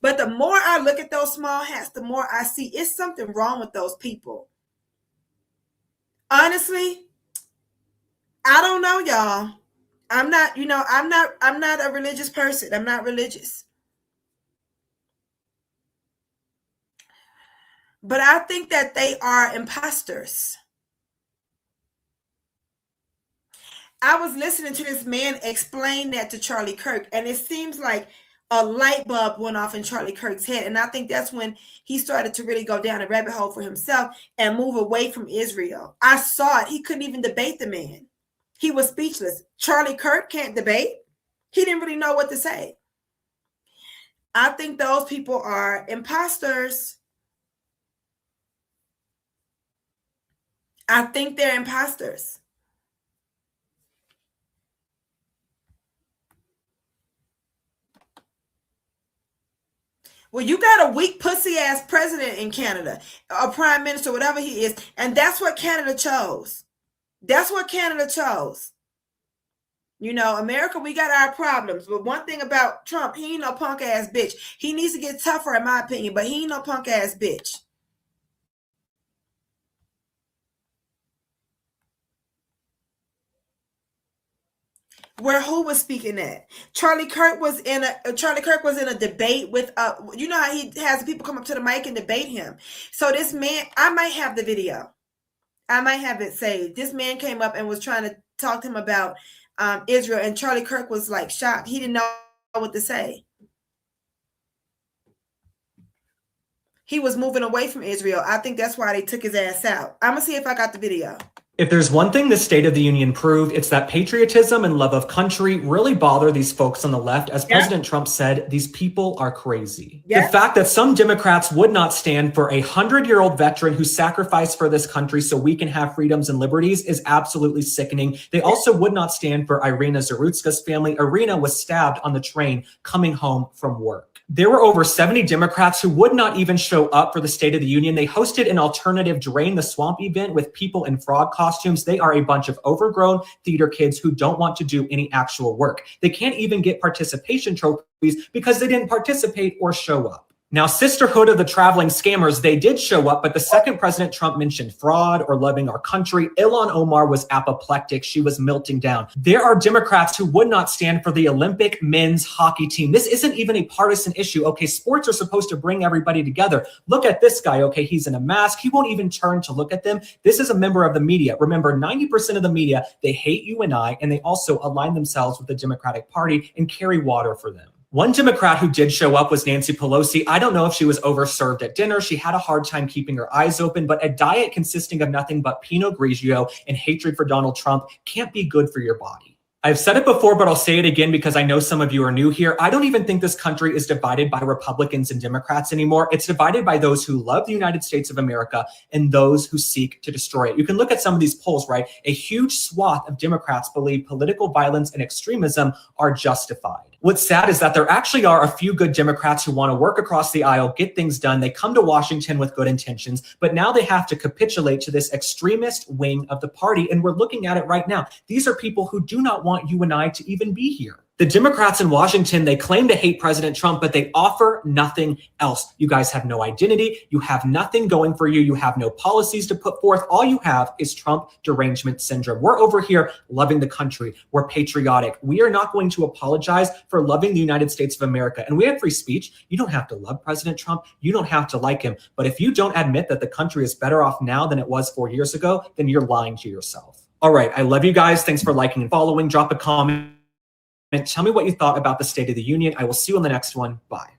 But the more I look at those small hats, the more I see it's something wrong with those people. Honestly, I don't know, y'all. I'm not a religious person. I'm not religious. But I think that they are imposters. I was listening to this man explain that to Charlie Kirk, and it seems like a light bulb went off in Charlie Kirk's head. And I think that's when he started to really go down a rabbit hole for himself and move away from Israel. I saw it. He couldn't even debate the man. He was speechless. Charlie Kirk can't debate. He didn't really know what to say. I think those people are imposters. I think they're imposters. Well, you got a weak pussy ass president in Canada, a prime minister, whatever he is, and that's what Canada chose. That's what Canada chose. You know, America, we got our problems. But one thing about Trump, he ain't no punk ass bitch. He needs to get tougher, in my opinion, but he ain't no punk ass bitch. Where who was speaking at? Charlie Kirk was in a debate with you know how he has people come up to the mic and debate him. So this man, I might have the video. I might have it saved. This man came up and was trying to talk to him about Israel, and Charlie Kirk was like shocked. He didn't know what to say. He was moving away from Israel. I think that's why they took his ass out. I'm gonna see if I got the video. If there's one thing the State of the Union proved, it's that patriotism and love of country really bother these folks on the left. As President Trump said, these people are crazy. The fact that some Democrats would not stand for a 100-year-old veteran who sacrificed for this country so we can have freedoms and liberties is absolutely sickening. They also would not stand for Irina Zarutska's family. Irina was stabbed on the train coming home from work. There were over 70 Democrats who would not even show up for the State of the Union. They hosted an alternative Drain the Swamp event with people in frog costumes. They are a bunch of overgrown theater kids who don't want to do any actual work. They can't even get participation trophies because they didn't participate or show up. Now, Sisterhood of the Traveling Scammers, they did show up, but the second President Trump mentioned fraud or loving our country, Ilhan Omar was apoplectic. She was melting down. There are Democrats who would not stand for the Olympic men's hockey team. This isn't even a partisan issue. Okay, sports are supposed to bring everybody together. Look at this guy. Okay, he's in a mask. He won't even turn to look at them. This is a member of the media. Remember, 90% of the media, they hate you and I, and they also align themselves with the Democratic Party and carry water for them. One Democrat who did show up was Nancy Pelosi. I don't know if she was overserved at dinner. She had a hard time keeping her eyes open, but a diet consisting of nothing but Pinot Grigio and hatred for Donald Trump can't be good for your body. I've said it before, but I'll say it again because I know some of you are new here. I don't even think this country is divided by Republicans and Democrats anymore. It's divided by those who love the United States of America and those who seek to destroy it. You can look at some of these polls, right? A huge swath of Democrats believe political violence and extremism are justified. What's sad is that there actually are a few good Democrats who want to work across the aisle, get things done. They come to Washington with good intentions, but now they have to capitulate to this extremist wing of the party. And we're looking at it right now. These are people who do not want you and I to even be here. The Democrats in Washington, they claim to hate President Trump, but they offer nothing else. You guys have no identity. You have nothing going for you. You have no policies to put forth. All you have is Trump derangement syndrome. We're over here loving the country. We're patriotic. We are not going to apologize for loving the United States of America. And we have free speech. You don't have to love President Trump. You don't have to like him. But if you don't admit that the country is better off now than it was 4 years ago, then you're lying to yourself. All right. I love you guys. Thanks for liking and following. Drop a comment. And tell me what you thought about the State of the Union. I will see you on the next one. Bye.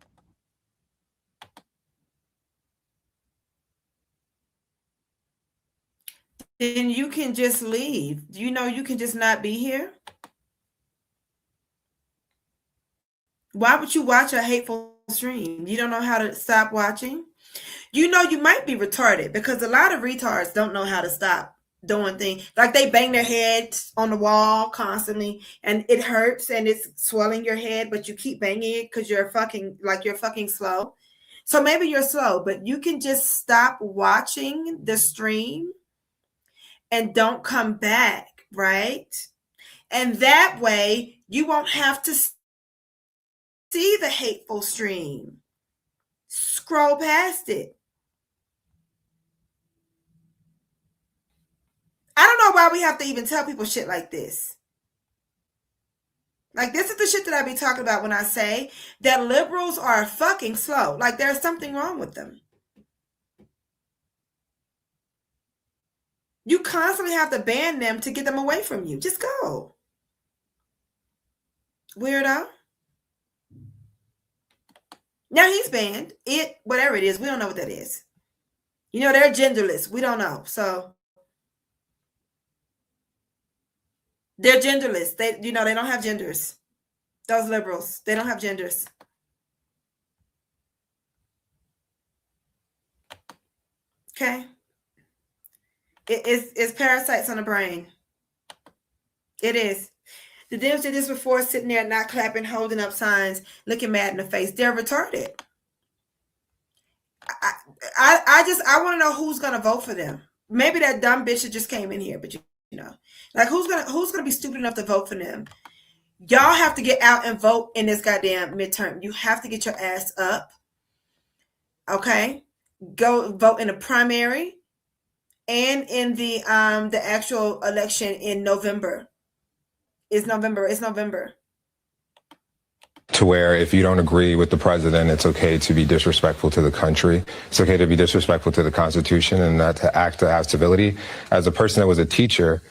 Then you can just leave. You know, you can just not be here. Why would you watch a hateful stream? You don't know how to stop watching? You know, you might be retarded because a lot of retards don't know how to stop doing things. Like they bang their heads on the wall constantly and it hurts and it's swelling your head, but you keep banging it because you're fucking slow. So maybe you're slow, but you can just stop watching the stream and don't come back, right? And that way you won't have to see the hateful stream. Scroll past it. I don't know why we have to even tell people shit like this. Like, this is the shit that I be talking about when I say that liberals are fucking slow. Like, there's something wrong with them. You constantly have to ban them to get them away from you. Just go. Weirdo. Now he's banned. Whatever it is, we don't know what that is. You know, they're genderless. We don't know. So they're genderless. They don't have genders. Those liberals, they don't have genders. Okay? It's parasites on the brain. It is. The Dems did this before, sitting there not clapping, holding up signs, looking mad in the face. They're retarded. I want to know who's gonna vote for them. Maybe that dumb bitch that just came in here, but you know, like who's gonna be stupid enough to vote for them? Y'all have to get out and vote in this goddamn midterm. You have to get your ass up. Okay, go vote in the primary and in the actual election in November. It's November. To where if you don't agree with the president, it's okay to be disrespectful to the country. It's okay to be disrespectful to the Constitution and not to act to have civility. As a person that was a teacher,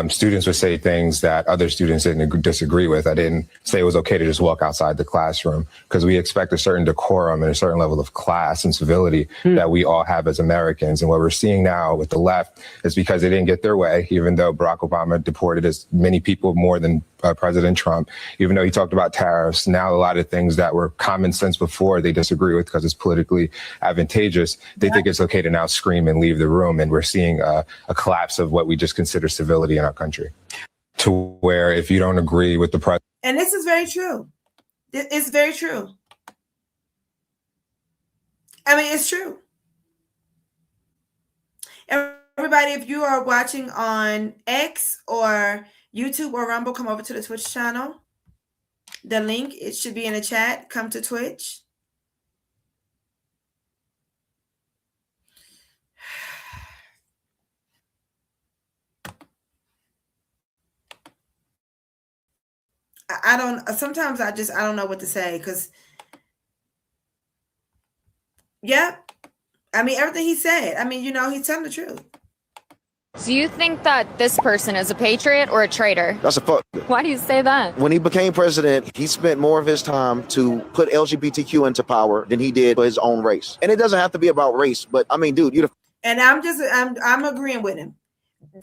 students would say things that other students didn't disagree with. I didn't say it was okay to just walk outside the classroom because we expect a certain decorum and a certain level of class and civility that we all have as Americans. And what we're seeing now with the left is because they didn't get their way, even though Barack Obama deported as many people more than President Trump, even though he talked about tariffs. Now, a lot of things that were common sense before they disagree with because it's politically advantageous. They think it's okay to now scream and leave the room. And we're seeing a collapse of what we just consider civility in our country, to where if you don't agree with the president. And this is very true. It's very true. I mean, it's true. Everybody, if you are watching on X or YouTube or Rumble, come over to the Twitch channel. The link, it should be in the chat. Come to Twitch. Sometimes I don't know what to say because, yeah, I mean, everything he said, I mean, you know, he's telling the truth. Do you think that this person is a patriot or a traitor? That's a fuck. Why do you say that? When he became president, he spent more of his time to put LGBTQ into power than he did for his own race. And it doesn't have to be about race, but I mean, dude, And I'm agreeing with him.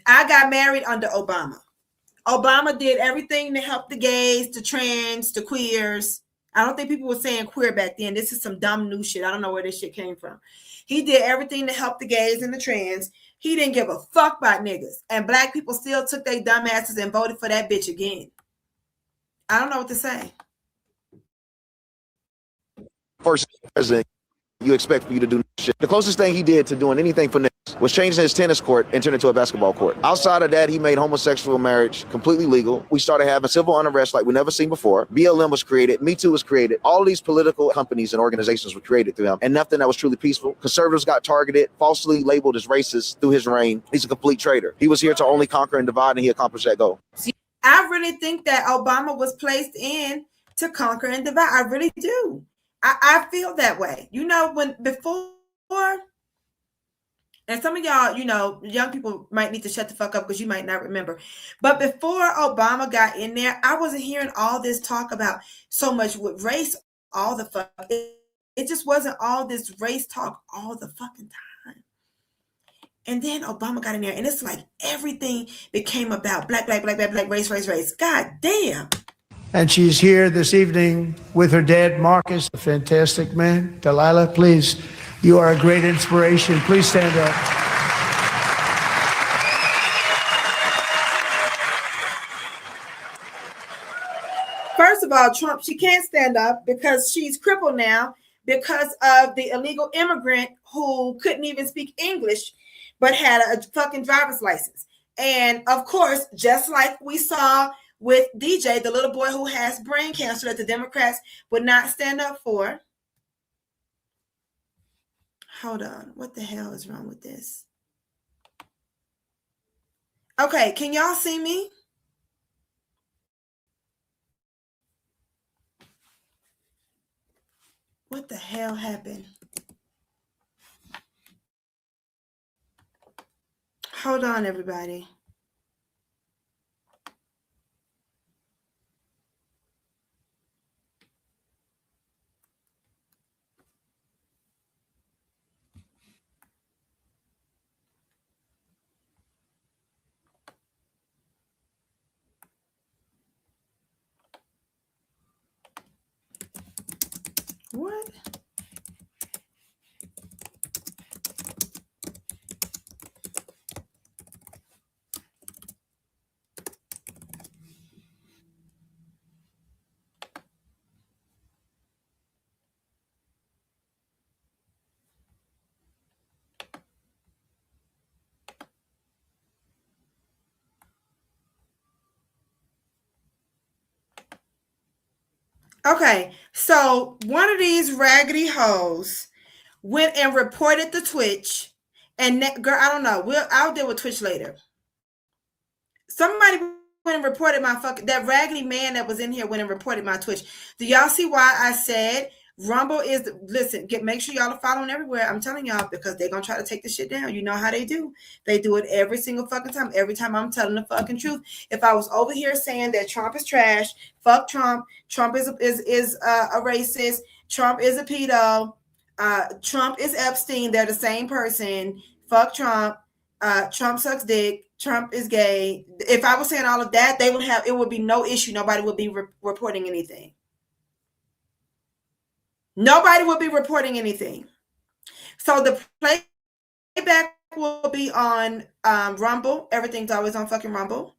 I got married under Obama. Obama did everything to help the gays, the trans, the queers. I don't think people were saying queer back then. This is some dumb new shit. I don't know where this shit came from. He did everything to help the gays and the trans. He didn't give a fuck about niggas. And black people still took their dumb asses and voted for that bitch again. I don't know what to say. first president, you expect for you to do shit. The closest thing he did to doing anything for niggas was changing his tennis court and turn it into a basketball court. Outside of that, he made homosexual marriage completely legal. We started having civil unrest like we never seen before. BLM was created. Me Too was created. All these political companies and organizations were created through him, and nothing that was truly peaceful. Conservatives got targeted, falsely labeled as racist through his reign. He's a complete traitor. He was here to only conquer and divide, and he accomplished that goal. I really think that Obama was placed in to conquer and divide. I really do. I feel that way. You know, when before, and some of y'all, you know, young people might need to shut the fuck up because you might not remember. But before Obama got in there, I wasn't hearing all this talk about so much with race all the fuck. It just wasn't all this race talk all the fucking time. And then Obama got in there, and it's like everything became about black, race. God damn. And she's here this evening with her dad, Marcus, a fantastic man. Delilah, please, you are a great inspiration. Please stand up. First of all, Trump, she can't stand up because she's crippled now because of the illegal immigrant who couldn't even speak English but had a fucking driver's license. And of course, just like we saw with DJ, the little boy who has brain cancer that the Democrats would not stand up for. Hold on. What the hell is wrong with this? Okay, can y'all see me? What the hell happened? Hold on, everybody. What? Okay, so one of these raggedy hoes went and reported the Twitch, and girl, I don't know. I'll deal with Twitch later. Somebody went and reported that raggedy man that was in here went and reported my Twitch. Do y'all see why I said Rumble is make sure y'all are following everywhere. I'm telling y'all, because they're gonna try to take this shit down. You know how they do. They do it every single fucking time. Every time I'm telling the fucking truth. If I was over here saying that Trump is trash, fuck Trump. Trump is a racist. Trump is a pedo. Trump is Epstein. They're the same person. Fuck Trump. Trump sucks dick. Trump is gay. If I was saying all of that, it would be no issue. Nobody would be reporting anything. Nobody will be reporting anything. So the playback will be on Rumble. Everything's always on fucking Rumble.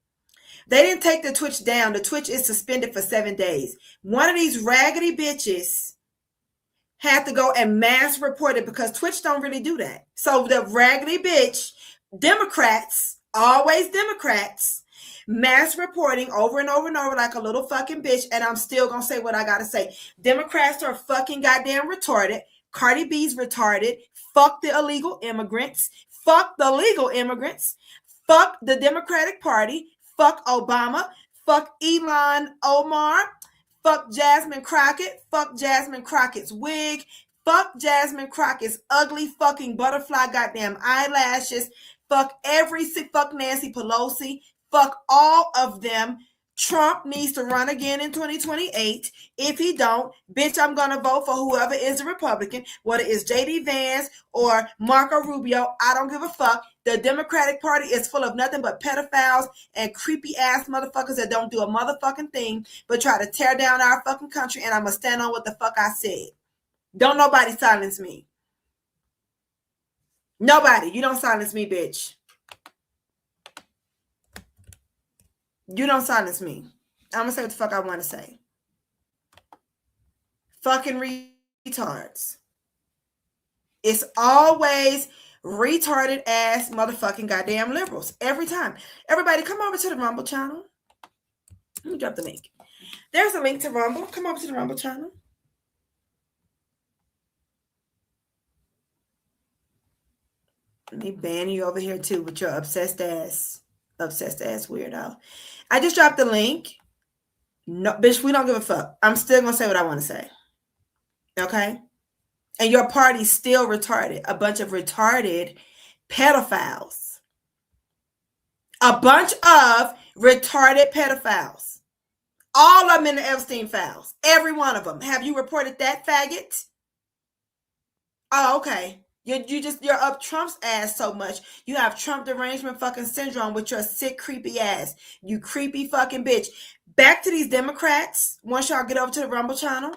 They didn't take the Twitch down. The Twitch is suspended for 7 days. One of these raggedy bitches had to go and mass report it because Twitch don't really do that. So the raggedy bitch, Democrats, always Democrats, mass reporting over and over and over like a little fucking bitch, and I'm still gonna say what I gotta say. Democrats are fucking goddamn retarded. Cardi B's retarded. Fuck the illegal immigrants. Fuck the legal immigrants. Fuck the Democratic Party. Fuck Obama. Fuck Elon Omar. Fuck Jasmine Crockett. Fuck Jasmine Crockett's wig. Fuck Jasmine Crockett's ugly fucking butterfly goddamn eyelashes. Fuck fuck Nancy Pelosi. Fuck all of them. Trump needs to run again in 2028. If he don't, bitch, I'm going to vote for whoever is a Republican, whether it's J.D. Vance or Marco Rubio. I don't give a fuck. The Democratic Party is full of nothing but pedophiles and creepy ass motherfuckers that don't do a motherfucking thing but try to tear down our fucking country, and I'm going to stand on what the fuck I said. Don't nobody silence me. Nobody. You don't silence me, bitch. You don't silence me. I'm going to say what the fuck I want to say. Fucking retards. It's always retarded ass motherfucking goddamn liberals. Every time. Everybody come over to the Rumble channel. Let me drop the link. There's a link to Rumble. Come over to the Rumble channel. Let me ban you over here too with your obsessed ass weirdo. I just dropped the link. No, bitch, we don't give a fuck. I'm still gonna say what I want to say. Okay? And your party's still retarded. A bunch of retarded pedophiles. A bunch of retarded pedophiles. All of them in the Epstein files. Every one of them. Have you reported that, faggot? Oh, okay. You're up Trump's ass so much. You have Trump derangement fucking syndrome with your sick, creepy ass. You creepy fucking bitch. Back to these Democrats. Once y'all get over to the Rumble channel.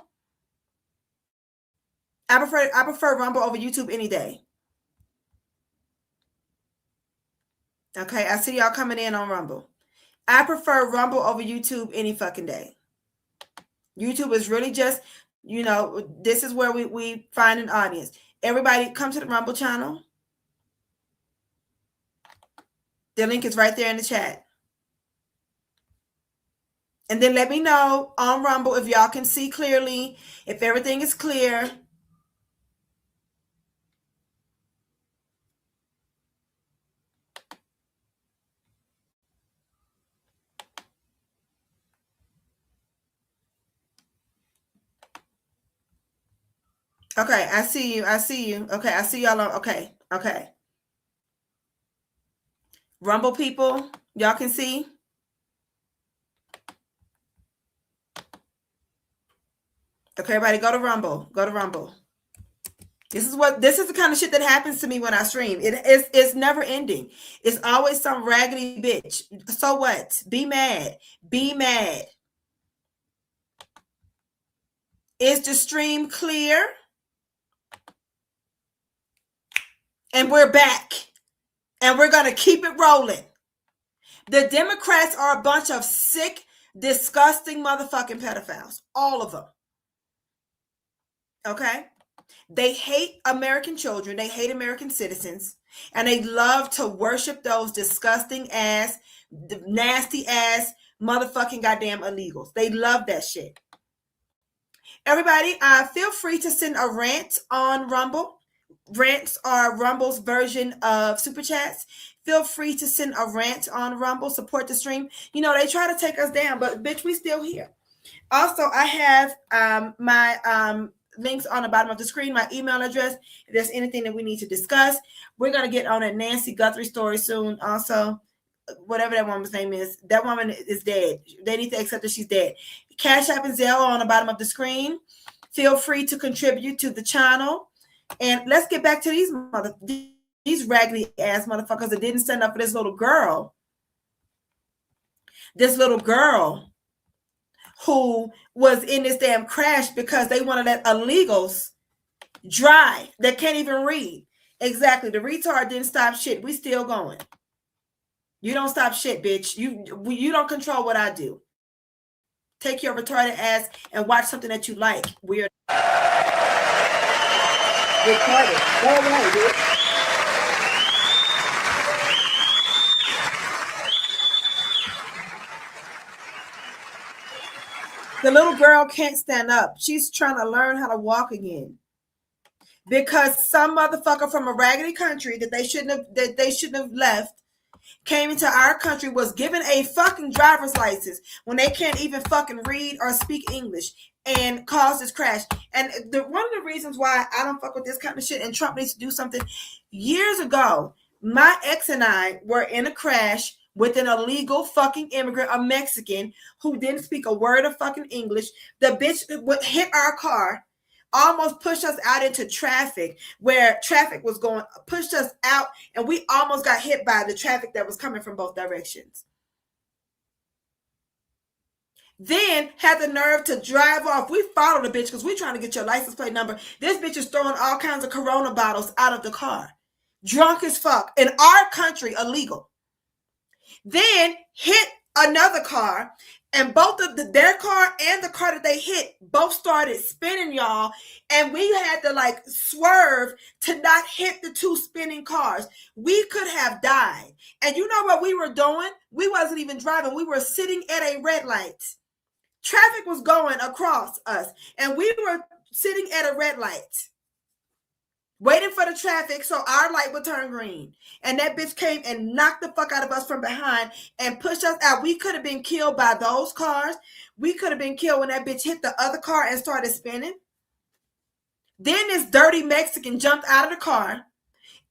I prefer Rumble over YouTube any day. Okay, I see y'all coming in on Rumble. I prefer Rumble over YouTube any fucking day. YouTube is really just, this is where we find an audience. Everybody come to the Rumble channel. The link is right there in the chat. And then let me know on Rumble if y'all can see clearly, if everything is clear. Okay, I see you. Okay, I see y'all on. Okay. Rumble people, y'all can see. Okay, everybody go to Rumble. This is the kind of shit that happens to me when I stream. It's never ending. It's always some raggedy bitch. So what? Be mad. Is the stream clear? And we're back. And we're going to keep it rolling. The Democrats are a bunch of sick, disgusting motherfucking pedophiles. All of them. Okay? They hate American children. They hate American citizens. And they love to worship those disgusting ass, nasty ass, motherfucking goddamn illegals. They love that shit. Everybody, feel free to send a rant on Rumble. Rants are Rumble's version of Super Chats. Feel free to send a rant on Rumble. Support the stream. You know, they try to take us down, but bitch, we still here. Also, I have my links on the bottom of the screen, my email address. If there's anything that we need to discuss, we're going to get on a Nancy Guthrie story soon. Also, whatever that woman's name is, that woman is dead. They need to accept that she's dead. Cash App and Zelle on the bottom of the screen. Feel free to contribute to the channel. And let's get back to these raggedy ass motherfuckers that didn't stand up for this little girl. This little girl who was in this damn crash because they want to let illegals drive that can't even read. Exactly. The retard didn't stop shit. We still going. You don't stop shit, bitch. You don't control what I do. Take your retarded ass and watch something that you like. Weird. Retarded. Go away, bitch. The little girl can't stand up. She's trying to learn how to walk again. Because some motherfucker from a raggedy country that they shouldn't have left came into our country, was given a fucking driver's license when they can't even fucking read or speak English, and caused this crash. And one of the reasons why I don't fuck with this kind of shit and Trump needs to do something, years ago, my ex and I were in a crash with an illegal fucking immigrant, a Mexican, who didn't speak a word of fucking English. The bitch would hit our car, almost pushed us out into traffic where traffic was going, pushed us out, and we almost got hit by the traffic that was coming from both directions. Then had the nerve to drive off. We followed the bitch because we're trying to get your license plate number. This bitch is throwing all kinds of Corona bottles out of the car. Drunk as fuck. In our country, illegal. Then hit another car, and both of their car and the car that they hit both started spinning, y'all. And we had to like swerve to not hit the two spinning cars. We could have died. And you know what we were doing? We wasn't even driving. We were sitting at a red light. Traffic was going across us, and we were sitting at a red light, waiting for the traffic so our light would turn green. And that bitch came and knocked the fuck out of us from behind and pushed us out. We could have been killed by those cars. We could have been killed when that bitch hit the other car and started spinning. Then this dirty Mexican jumped out of the car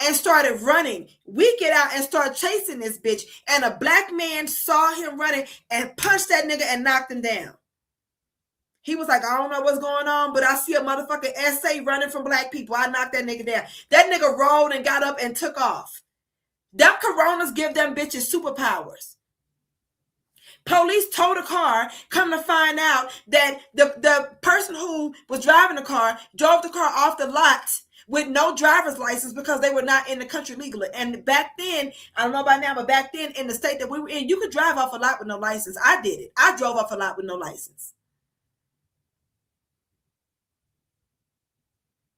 and started running. We get out and start chasing this bitch, and a black man saw him running and punched that nigga and knocked him down. He was like, I don't know what's going on, but I see a motherfucking SA running from black people. I knocked that nigga down. That nigga rolled and got up and took off. Them Coronas give them bitches superpowers. Police towed a car, come to find out that the person who was driving the car drove the car off the lot with no driver's license because they were not in the country legally. And back then, I don't know about now, but back then in the state that we were in, you could drive off a lot with no license. I did it. I drove off a lot with no license.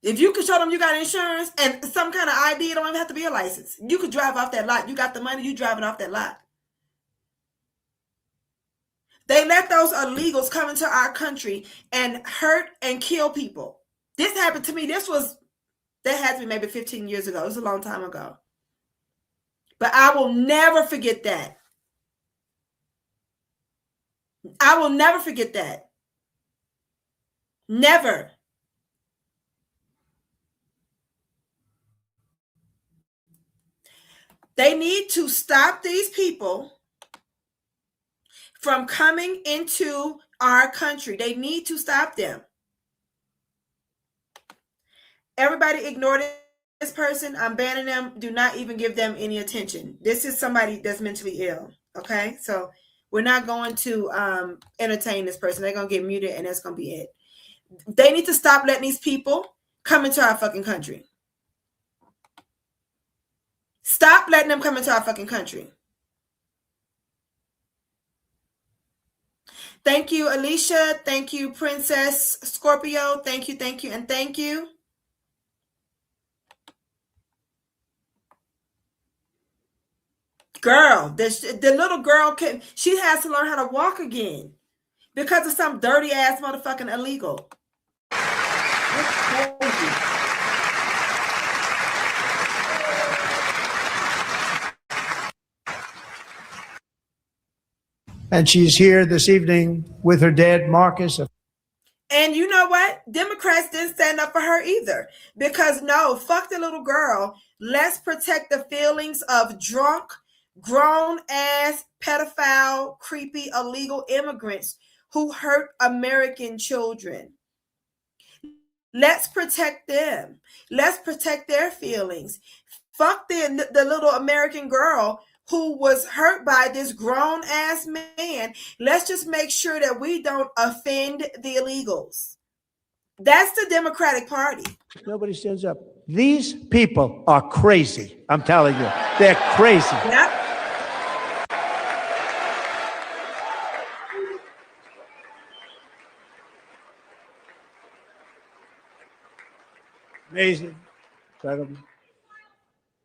If you could show them you got insurance and some kind of ID, it don't even have to be a license. You could drive off that lot. You got the money, you driving off that lot. They let those illegals come into our country and hurt and kill people. This happened to me. That had to be maybe 15 years ago. It was a long time ago. But I will never forget that. I will never forget that. Never. They need to stop these people from coming into our country. They need to stop them. Everybody ignore this person. I'm banning them. Do not even give them any attention. This is somebody that's mentally ill. Okay? So we're not going to entertain this person. They're going to get muted, and that's going to be it. They need to stop letting these people come into our fucking country. Stop letting them come into our fucking country. Thank you, Alicia. Thank you, Princess Scorpio. Thank you, and thank you. Girl, the little girl she has to learn how to walk again because of some dirty ass motherfucking illegal. And she's here this evening with her dad, Marcus. And you know what? Democrats didn't stand up for her either. Because no, fuck the little girl. Let's protect the feelings of drunk, grown-ass, pedophile, creepy, illegal immigrants who hurt American children. Let's protect them. Let's protect their feelings. Fuck the little American girl who was hurt by this grown-ass man. Let's just make sure that we don't offend the illegals. That's the Democratic Party. Nobody stands up. These people are crazy. I'm telling you, they're crazy. Yep. Amazing. Incredible.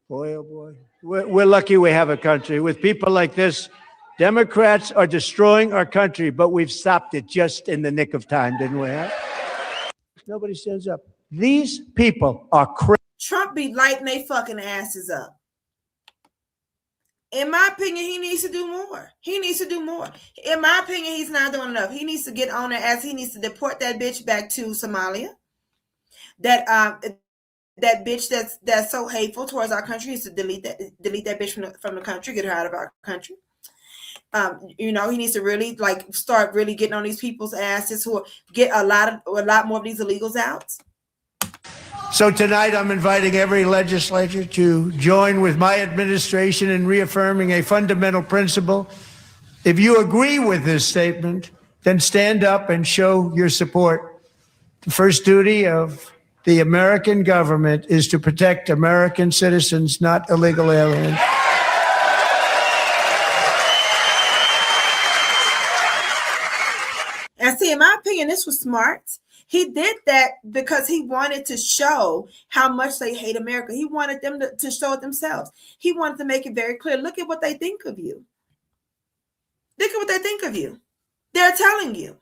Boy, oh boy. We're lucky we have a country. With people like this, Democrats are destroying our country, but we've stopped it just in the nick of time, didn't we? Huh? Nobody stands up. These people are crazy. Trump be lighting they fucking asses up. In my opinion, he needs to do more. He needs to do more. In my opinion, he's not doing enough. He needs to get on it as he needs to deport that bitch back to Somalia. That bitch that's so hateful towards our country needs to delete that bitch from the country, get her out of our country. He needs to really start really getting on these people's asses who get a lot more of these illegals out. So tonight I'm inviting every legislator to join with my administration in reaffirming a fundamental principle. If you agree with this statement, then stand up and show your support. The first duty of the American government is to protect American citizens, not illegal aliens. And see, in my opinion, this was smart. He did that because he wanted to show how much they hate America. He wanted them to show it themselves. He wanted to make it very clear. Look at what they think of you. Look at what they think of you. They're telling you.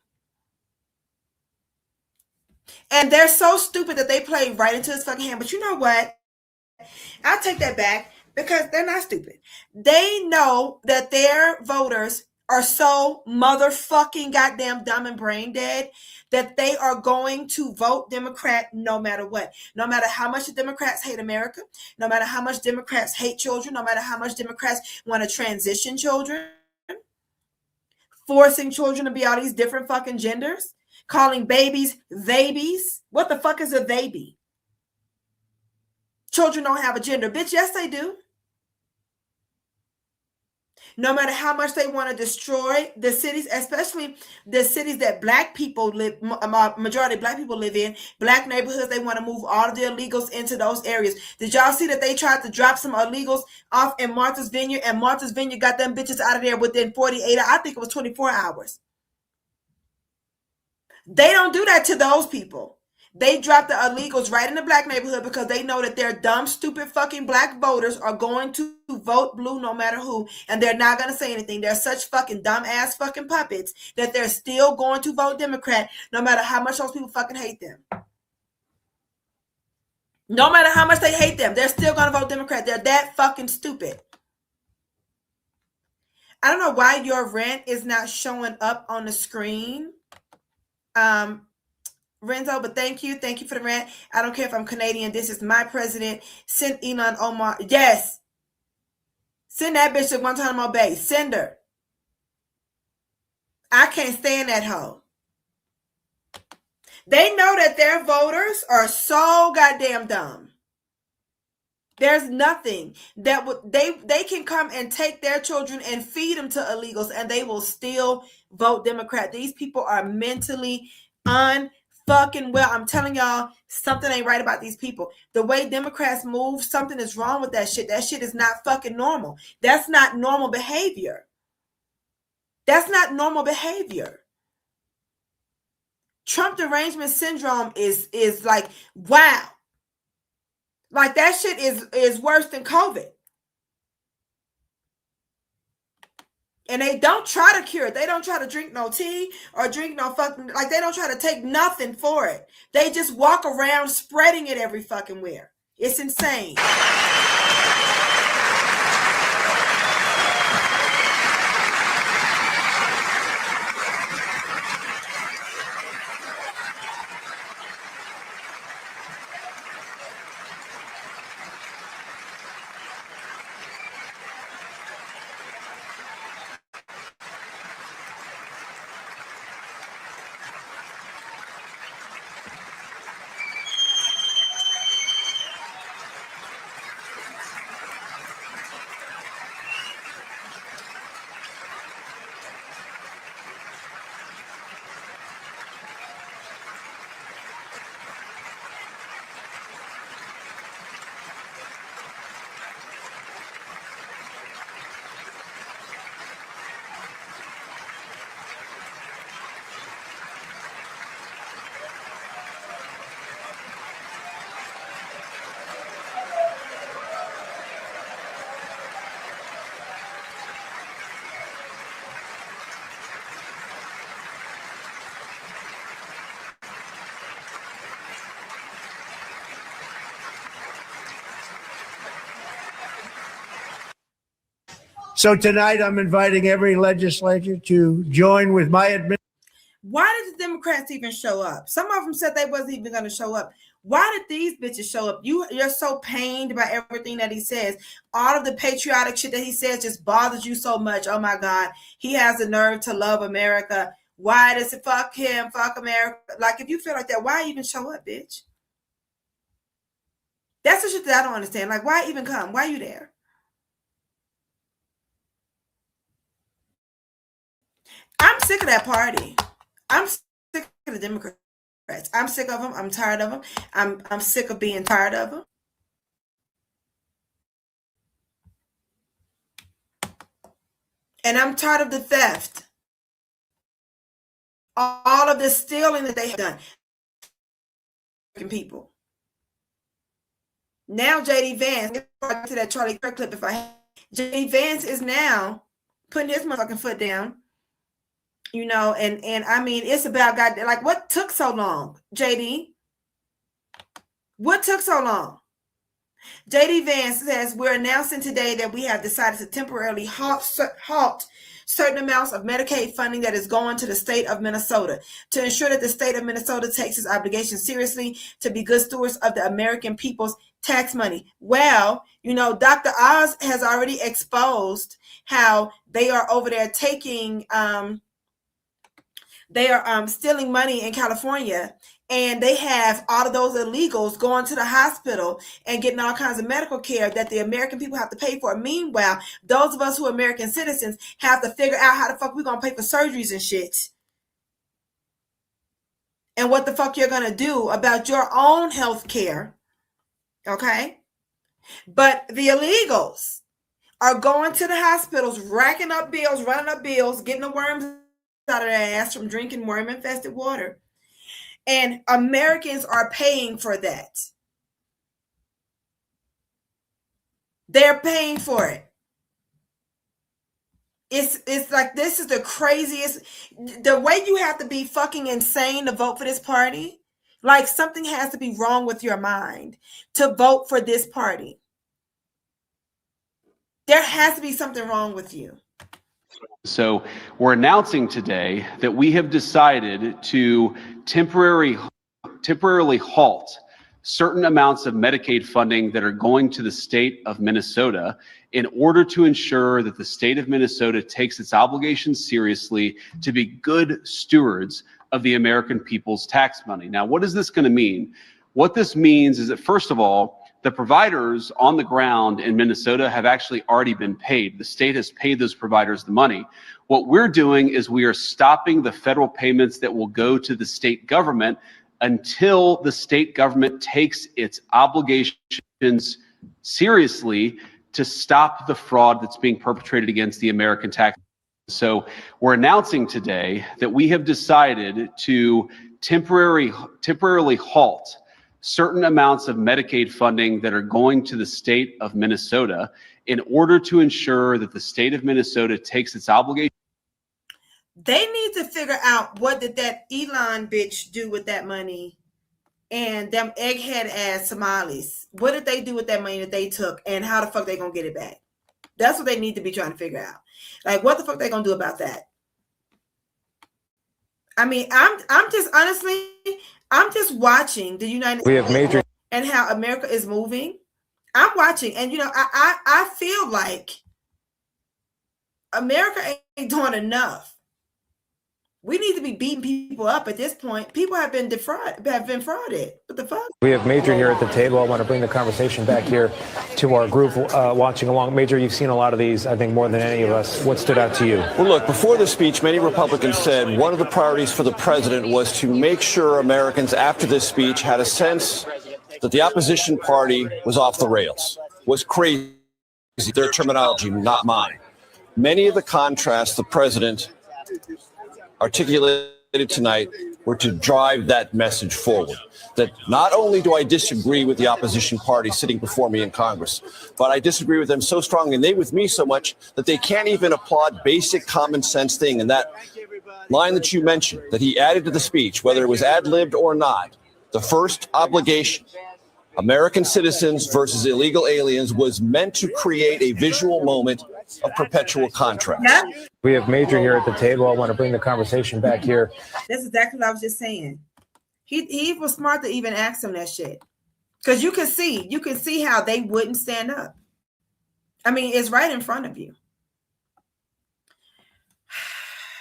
And they're so stupid that they play right into his fucking hand. But you know what? I'll take that back because they're not stupid. They know that their voters are so motherfucking goddamn dumb and brain dead that they are going to vote Democrat no matter what. No matter how much the Democrats hate America, no matter how much Democrats hate children, no matter how much Democrats want to transition children, forcing children to be all these different fucking genders, calling babies babies. What the fuck is a baby? Children don't have a gender. Bitch, yes, they do. No matter how much they want to destroy the cities, especially the cities that black people live, majority of black people live in, black neighborhoods, they want to move all of the illegals into those areas. Did y'all see that they tried to drop some illegals off in Martha's Vineyard, and Martha's Vineyard got them bitches out of there within 48 hours? I think it was 24 hours. They don't do that to those people. They drop the illegals right in the black neighborhood because they know that their dumb, stupid fucking black voters are going to vote blue no matter who, and they're not going to say anything. They're such fucking dumb ass fucking puppets that they're still going to vote Democrat no matter how much those people fucking hate them. No matter how much they hate them, they're still going to vote Democrat. They're that fucking stupid. I don't know why your rant is not showing up on the screen. Renzo, but thank you for the rant. I don't care if I'm Canadian. This is my president. Send Ilhan Omar. Yes. Send that bitch to Guantanamo Bay. Send her. I can't stand that hoe. They know that their voters are so goddamn dumb. There's nothing that would they can come and take their children and feed them to illegals and they will still vote Democrat. These people are mentally unfucking fucking well. I'm telling y'all, something ain't right about these people. The way Democrats move, something is wrong with that shit. That shit is not fucking normal. That's not normal behavior. That's not normal behavior. Trump derangement syndrome is like, wow. Like that shit is worse than COVID. And they don't try to cure it. They don't try to drink no tea or drink no fucking, like they don't try to take nothing for it. They just walk around spreading it every fucking where. It's insane. So tonight I'm inviting every legislator to join with my administration. Why did the Democrats even show up? Some of them said they wasn't even going to show up. Why did these bitches show up? You're so pained by everything that he says. All of the patriotic shit that he says just bothers you so much. Oh my God, he has the nerve to love America. Why does it fuck him, fuck America? Like, if you feel like that, why even show up, bitch? That's the shit that I don't understand. Like, why even come? Why are you there? I'm sick of that party. I'm sick of the Democrats. I'm sick of them. I'm tired of them. I'm sick of being tired of them. And I'm tired of the theft. All of the stealing that they have done. People. Now JD Vance, to that Charlie Kirk clip if I had, JD Vance is now putting his motherfucking foot down. You know, and I mean, it's about God. Like, what took so long, JD? What took so long? JD Vance says, we're announcing today that we have decided to temporarily halt certain amounts of Medicaid funding that is going to the state of Minnesota to ensure that the state of Minnesota takes its obligation seriously to be good stewards of the American people's tax money. Well, you know, Dr. Oz has already exposed how they are over there taking, they are stealing money in California, and they have all of those illegals going to the hospital and getting all kinds of medical care that the American people have to pay for. Meanwhile, those of us who are American citizens have to figure out how the fuck we're going to pay for surgeries and shit. And what the fuck you're going to do about your own health care. Okay? But the illegals are going to the hospitals, racking up bills, running up bills, getting the worms out of their ass from drinking worm-infested water. And Americans are paying for that. They're paying for it. It's like, this is the craziest. The way you have to be fucking insane to vote for this party. Like, something has to be wrong with your mind to vote for this party. There has to be something wrong with you. So we're announcing today that we have decided to temporarily halt certain amounts of Medicaid funding that are going to the state of Minnesota in order to ensure that the state of Minnesota takes its obligations seriously to be good stewards of the American people's tax money. Now, what is this going to mean? What this means is that, first of all, the providers on the ground in Minnesota have actually already been paid. The state has paid those providers the money. What we're doing is we are stopping the federal payments that will go to the state government until the state government takes its obligations seriously to stop the fraud that's being perpetrated against the American taxpayer. So we're announcing today that we have decided to temporarily halt certain amounts of Medicaid funding that are going to the state of Minnesota in order to ensure that the state of Minnesota takes its obligation. They need to figure out what did that Elon bitch do with that money and them egghead ass Somalis. What did they do with that money that they took, and how the fuck they gonna get it back? That's what they need to be trying to figure out. Like, what the fuck they gonna do about that? I mean, I'm just honestly, I'm just watching the United States and how America is moving. I'm watching, and I feel like America ain't doing enough. We need to be beating people up at this point. People have been frauded. What the fuck? We have Major here at the table. I want to bring the conversation back here to our group watching along. Major, you've seen a lot of these, I think, more than any of us. What stood out to you? Well, look, before the speech, many Republicans said one of the priorities for the president was to make sure Americans after this speech had a sense that the opposition party was off the rails, was crazy. Their terminology, not mine. Many of the contrasts the president articulated tonight were to drive that message forward. That not only do I disagree with the opposition party sitting before me in Congress, but I disagree with them so strongly and they with me so much that they can't even applaud basic common sense thing. And that line that you mentioned that he added to the speech, whether it was ad-libbed or not, the first obligation, American citizens versus illegal aliens, was meant to create a visual moment of perpetual contrast. Yeah. We have Major here at the table. I want to bring the conversation back here. That's exactly what I was just saying. He was smart to even ask him that shit. Because you can see how they wouldn't stand up. I mean, it's right in front of you.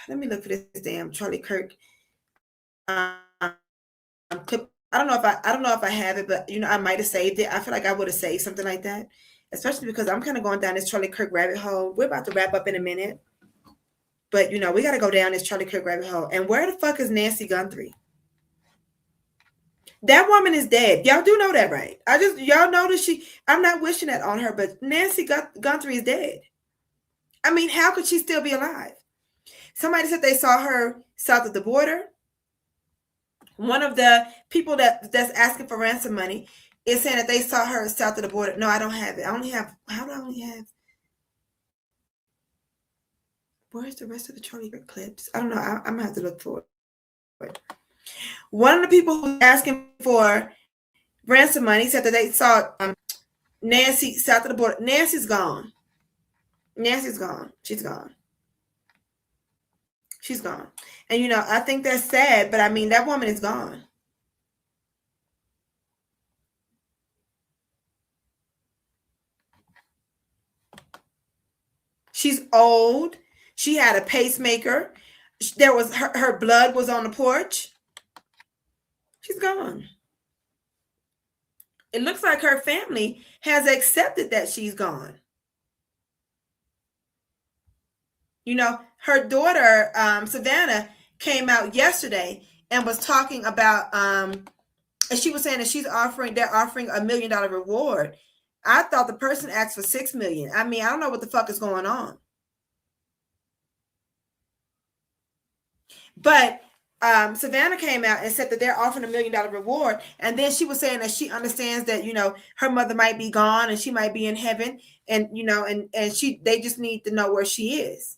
Let me look for this damn Charlie Kirk clip. I don't know if I have it, but I might have saved it. I feel like I would have saved something like that, especially because I'm kind of going down this Charlie Kirk rabbit hole. We're about to wrap up in a minute, but we got to go down this Charlie Kirk rabbit hole. And where the fuck is Nancy Guthrie? That woman is dead. Y'all do know that, right? Y'all know that I'm not wishing that on her, but Nancy Guthrie is dead. I mean, how could she still be alive? Somebody said they saw her south of the border. One of the people that's asking for ransom money is saying that they saw her south of the border. No, I don't have it. How do I only have? Where's the rest of the Charlie Kirk clips? I don't know. I'm going to have to look for it. One of the people who's asking for ransom money said that they saw Nancy south of the border. Nancy's gone. Nancy's gone. She's gone. She's gone. And, I think that's sad, but I mean, that woman is gone. She's old. She had a pacemaker. There was her blood was on the porch. She's gone. It looks like her family has accepted that she's gone. Her daughter, Savannah, came out yesterday and was talking about, and she was saying that they're offering $1 million reward. I thought the person asked for $6 million. I mean, I don't know what the fuck is going on. But Savannah came out and said that they're offering $1 million reward. And then she was saying that she understands that, her mother might be gone and she might be in heaven. And, and they just need to know where she is.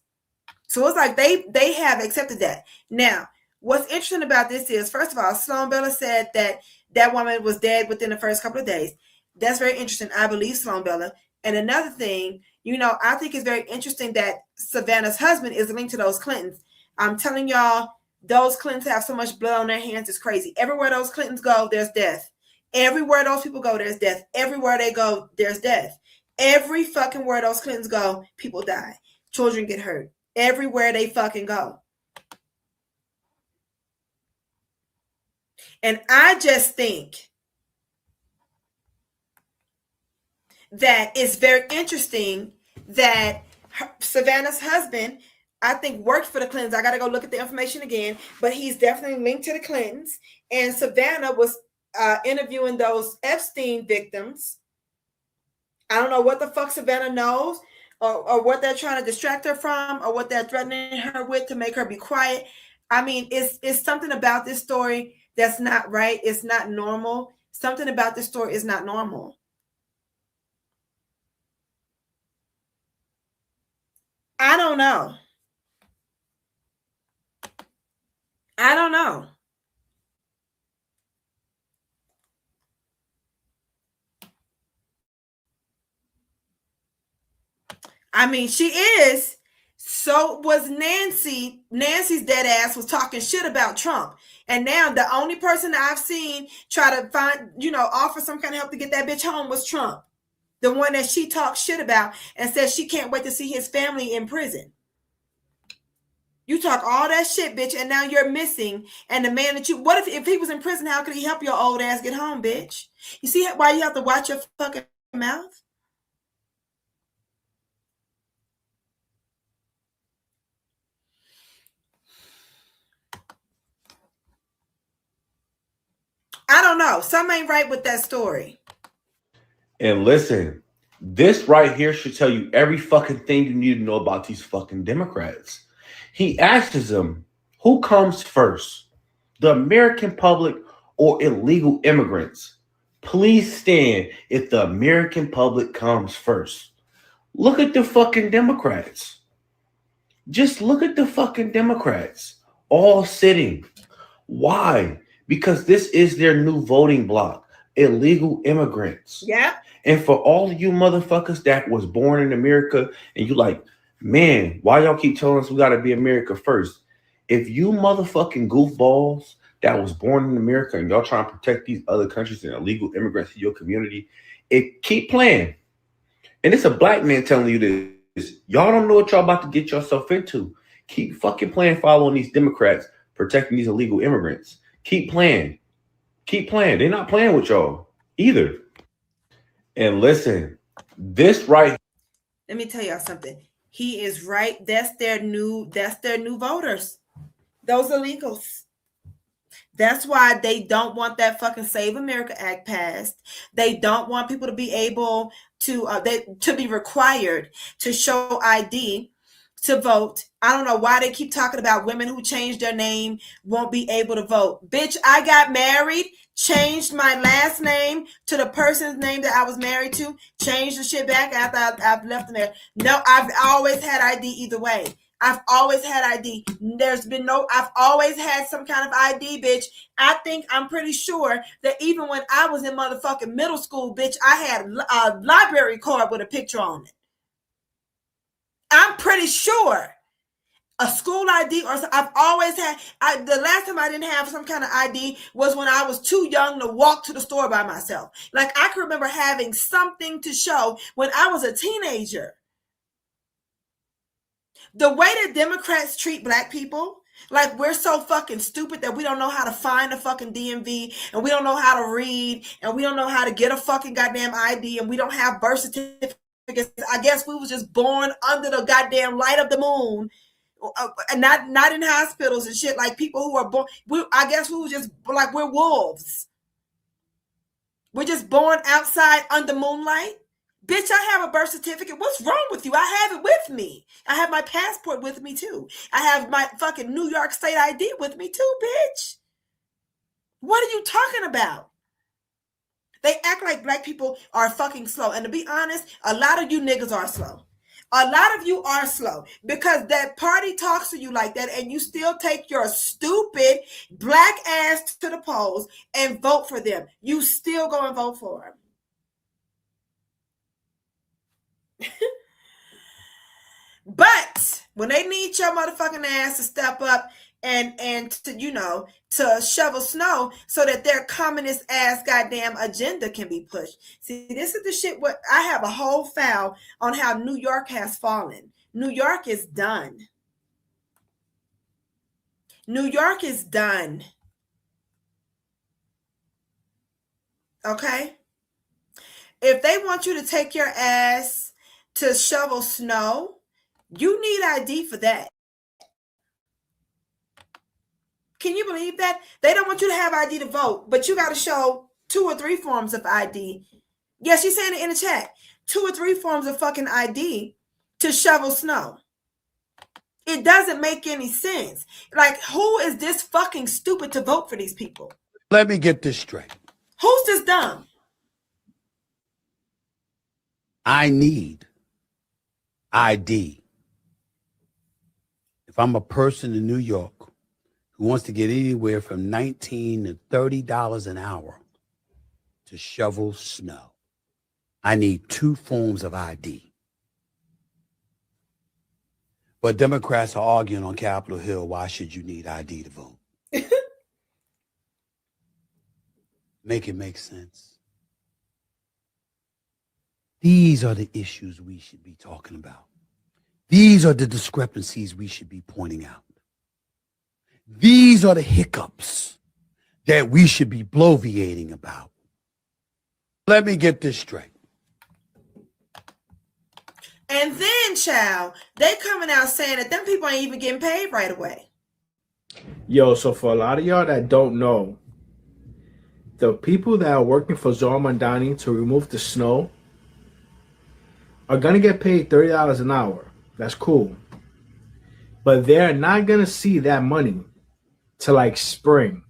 So it's like they have accepted that. Now, what's interesting about this is, first of all, Sloan Bella said that woman was dead within the first couple of days. That's very interesting. I believe Sloan Bella. And another thing, I think it's very interesting that Savannah's husband is linked to those Clintons. I'm telling y'all, those Clintons have so much blood on their hands. It's crazy. Everywhere those Clintons go, there's death. Everywhere those people go, there's death. Everywhere they go, there's death. Every fucking where those Clintons go, people die. Children get hurt. Everywhere they fucking go. And I just think that it's very interesting that Savannah's husband I think worked for the Clintons. I got to go look at the information again, but he's definitely linked to the Clintons. And Savannah was interviewing those Epstein victims. I don't know what the fuck Savannah knows or what they're trying to distract her from or what they're threatening her with to make her be quiet. I mean, it's something about this story that's not right. It's not normal. Something about this story is not normal. I don't know. I don't know. I mean, she is. So was Nancy. Nancy's dead ass was talking shit about Trump. And now the only person that I've seen try to find, offer some kind of help to get that bitch home was Trump. The one that she talked shit about and says she can't wait to see his family in prison. You talk all that shit, bitch, and now you're missing. And the man that what if he was in prison, how could he help your old ass get home, bitch? You see why you have to watch your fucking mouth? I don't know. Something ain't right with that story. And listen, this right here should tell you every fucking thing you need to know about these fucking Democrats. He asks them, who comes first, the American public or illegal immigrants? Please stand if the American public comes first. Look at the fucking Democrats. Just look at the fucking Democrats all sitting. Why? Because this is their new voting bloc, illegal immigrants. Yeah. And for all of you motherfuckers that was born in America and you like, man, why y'all keep telling us we got to be America first? If you motherfucking goofballs that was born in America and y'all trying to protect these other countries and illegal immigrants in your community, keep playing. And it's a black man telling you this. Y'all don't know what y'all about to get yourself into. Keep fucking playing, following these Democrats, protecting these illegal immigrants. Keep playing. Keep playing. They're not playing with y'all either. And listen, this right. Let me tell y'all something. He is right. That's their new voters. Those illegals. That's why they don't want that fucking Save America Act passed. They don't want people to be able to be required to show ID to vote. I don't know why they keep talking about women who changed their name won't be able to vote. Bitch, I got married, changed my last name to the person's name that I was married to, changed the shit back after I've left them there. No, I've always had ID either way. I've always had ID. I've always had some kind of ID, bitch. I'm pretty sure that even when I was in motherfucking middle school, bitch, I had a library card with a picture on it. I'm pretty sure a school ID or I've always had. The last time I didn't have some kind of ID was when I was too young to walk to the store by myself. Like I can remember having something to show when I was a teenager. The way that Democrats treat black people, like we're so fucking stupid that we don't know how to find a fucking DMV and we don't know how to read and we don't know how to get a fucking goddamn ID and we don't have birth certificates. I guess we was just born under the goddamn light of the moon, and not in hospitals and shit. Like people who are born, I guess we were just like we're wolves. We're just born outside under moonlight. Bitch, I have a birth certificate. What's wrong with you? I have it with me. I have my passport with me too. I have my fucking New York State ID with me too, bitch. What are you talking about? They act like black people are fucking slow. And to be honest, a lot of you niggas are slow. A lot of you are slow because that party talks to you like that and you still take your stupid black ass to the polls and vote for them. You still go and vote for them. But when they need your motherfucking ass to step up and to shovel snow so that their communist ass goddamn agenda can be pushed. See, this is the shit what I have a whole file on how New York has fallen. New York is done. New York is done. Okay? If they want you to take your ass to shovel snow, you need ID for that. Can you believe that? They don't want you to have ID to vote, but you got to show 2 or 3 forms of ID. Yeah, she's saying it in the chat. 2 or 3 forms of fucking ID to shovel snow. It doesn't make any sense. Like, who is this fucking stupid to vote for these people? Let me get this straight. Who's this dumb? I need ID. If I'm a person in New York who wants to get anywhere from $19 to $30 an hour to shovel snow, I need 2 forms of ID. But Democrats are arguing on Capitol Hill, why should you need ID to vote? Make it make sense. These are the issues we should be talking about. These are the discrepancies we should be pointing out. These are the hiccups that we should be bloviating about. Let me get this straight. And then, child, they coming out saying that them people ain't even getting paid right away. Yo, so for a lot of y'all that don't know, the people that are working for Zohar Mamdani to remove the snow are going to get paid $30 an hour. That's cool. But they're not going to see that money till like spring.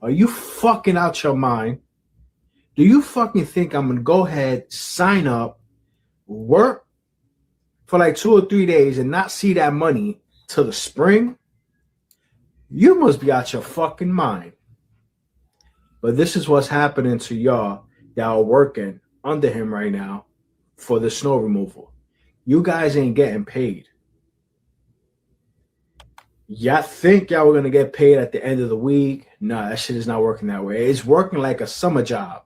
Are you fucking out your mind? Do you fucking think I'm going to go ahead, sign up, work for like 2 or 3 days and not see that money till the spring? You must be out your fucking mind. But this is what's happening to y'all that are working under him right now for the snow removal. You guys ain't getting paid. Y'all think y'all were going to get paid at the end of the week? Nah, that shit is not working that way. It's working like a summer job,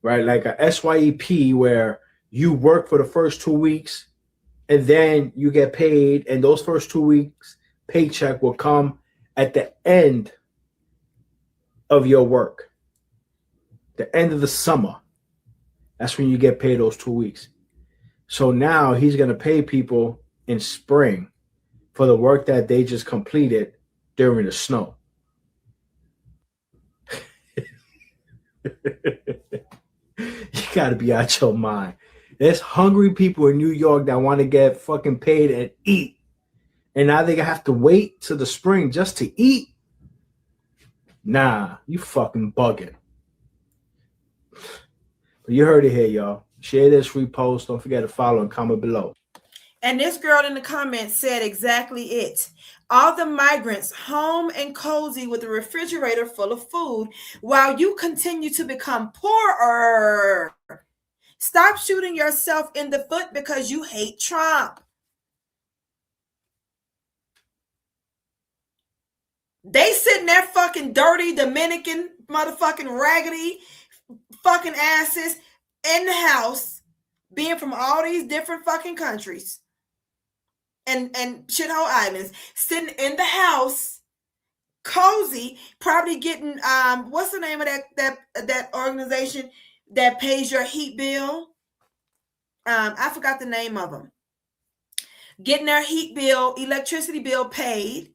right? Like a SYEP where you work for the first 2 weeks and then you get paid, and those first 2 weeks paycheck will come at the end of your work, the end of the summer. That's when you get paid those 2 weeks. So now he's going to pay people in spring for the work that they just completed during the snow. You got to be out your mind. There's hungry people in New York that want to get fucking paid and eat. And now they have to wait till the spring just to eat. Nah, you fucking bugging. But you heard it here, y'all. Share this, repost. Don't forget to follow and comment below. And this girl in the comments said exactly it. All the migrants home and cozy with a refrigerator full of food while you continue to become poorer. Stop shooting yourself in the foot because you hate Trump. They sitting there fucking dirty Dominican motherfucking raggedy fucking asses in the house, being from all these different fucking countries and shithole islands, sitting in the house, cozy, probably getting what's the name of that organization that pays your heat bill? I forgot the name of them. Getting their heat bill, electricity bill paid.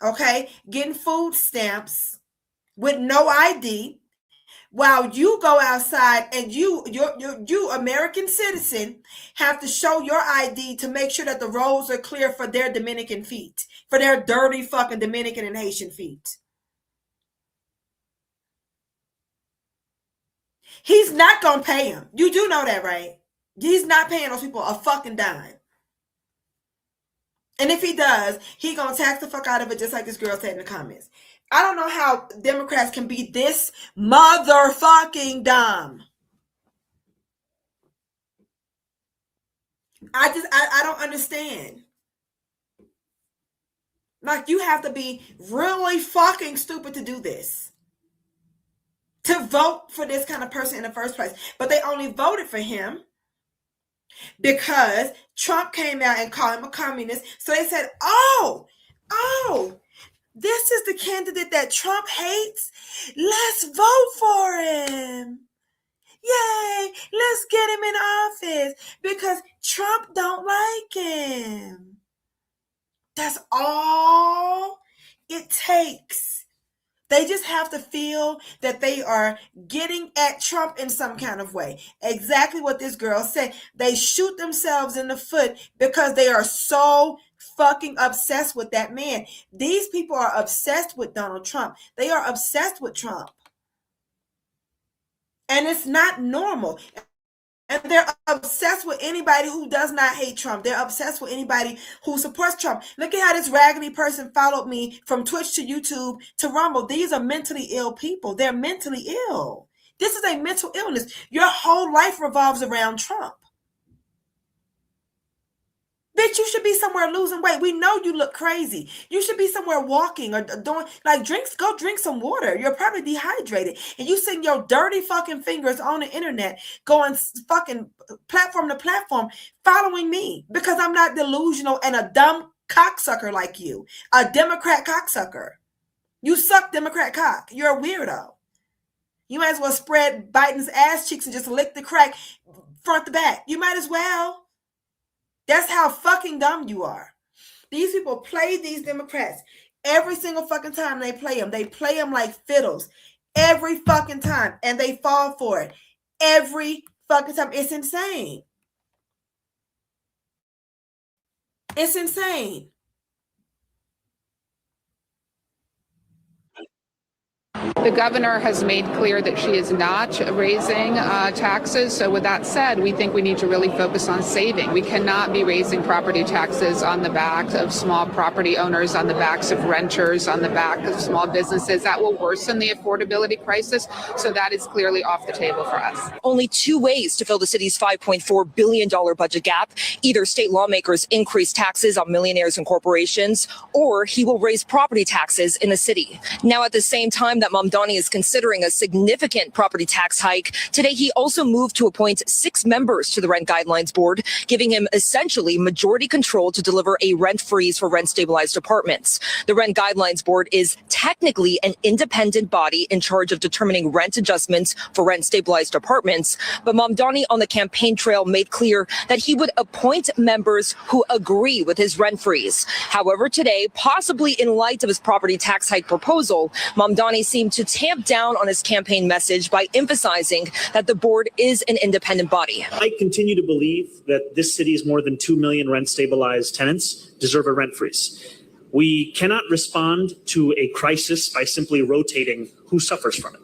Okay, getting food stamps with no ID, while you go outside and you American citizen have to show your ID to make sure that the roads are clear for their Dominican feet, for their dirty fucking Dominican and Haitian feet. He's not gonna pay him. You do know that, right? He's not paying those people a fucking dime. And if he does, he gonna tax the fuck out of it, just like this girl said in the comments. I don't know how Democrats can be this motherfucking dumb. I don't understand. Like, you have to be really fucking stupid to do this, to vote for this kind of person in the first place. But they only voted for him because Trump came out and called him a communist. So they said, oh, this is the candidate that Trump hates. Let's vote for him. Yay, let's get him in office because Trump don't like him. That's all They just have to feel that they are getting at Trump in some kind of way. Exactly what this girl said. They shoot themselves in the foot because they are so fucking obsessed with that man. These people are obsessed with Donald Trump. They are obsessed with Trump. And it's not normal. And they're obsessed with anybody who does not hate Trump. They're obsessed with anybody who supports Trump. Look at how this raggedy person followed me from Twitch to YouTube to Rumble. These are mentally ill people. They're mentally ill. This is a mental illness. Your whole life revolves around Trump. Bitch, you should be somewhere losing weight. We know you look crazy. You should be somewhere walking or doing go drink some water. You're probably dehydrated. And you send your dirty fucking fingers on the internet going fucking platform to platform following me because I'm not delusional and a dumb cocksucker like you. A Democrat cocksucker. You suck Democrat cock. You're a weirdo. You might as well spread Biden's ass cheeks and just lick the crack front to back. You might as well. That's how fucking dumb you are. These people play these Democrats every single fucking time they play them. They play them like fiddles every fucking time, and they fall for it every fucking time. It's insane. It's insane. The governor has made clear that she is not raising taxes. So with that said, we think we need to really focus on saving. We cannot be raising property taxes on the backs of small property owners, on the backs of renters, on the back of small businesses. That will worsen the affordability crisis. So that is clearly off the table for us. Only two ways to fill the city's $5.4 billion budget gap. Either state lawmakers increase taxes on millionaires and corporations, or he will raise property taxes in the city. Now, at the same time that Mamdani is considering a significant property tax hike, today he also moved to appoint 6 members to the Rent Guidelines Board, giving him essentially majority control to deliver a rent freeze for rent-stabilized apartments. The Rent Guidelines Board is technically an independent body in charge of determining rent adjustments for rent-stabilized apartments, but Mamdani on the campaign trail made clear that he would appoint members who agree with his rent freeze. However, today, possibly in light of his property tax hike proposal, Mamdani seemed to tamp down on his campaign message by emphasizing that the board is an independent body. I continue to believe that this city's more than 2 million rent-stabilized tenants deserve a rent freeze. We cannot respond to a crisis by simply rotating who suffers from it.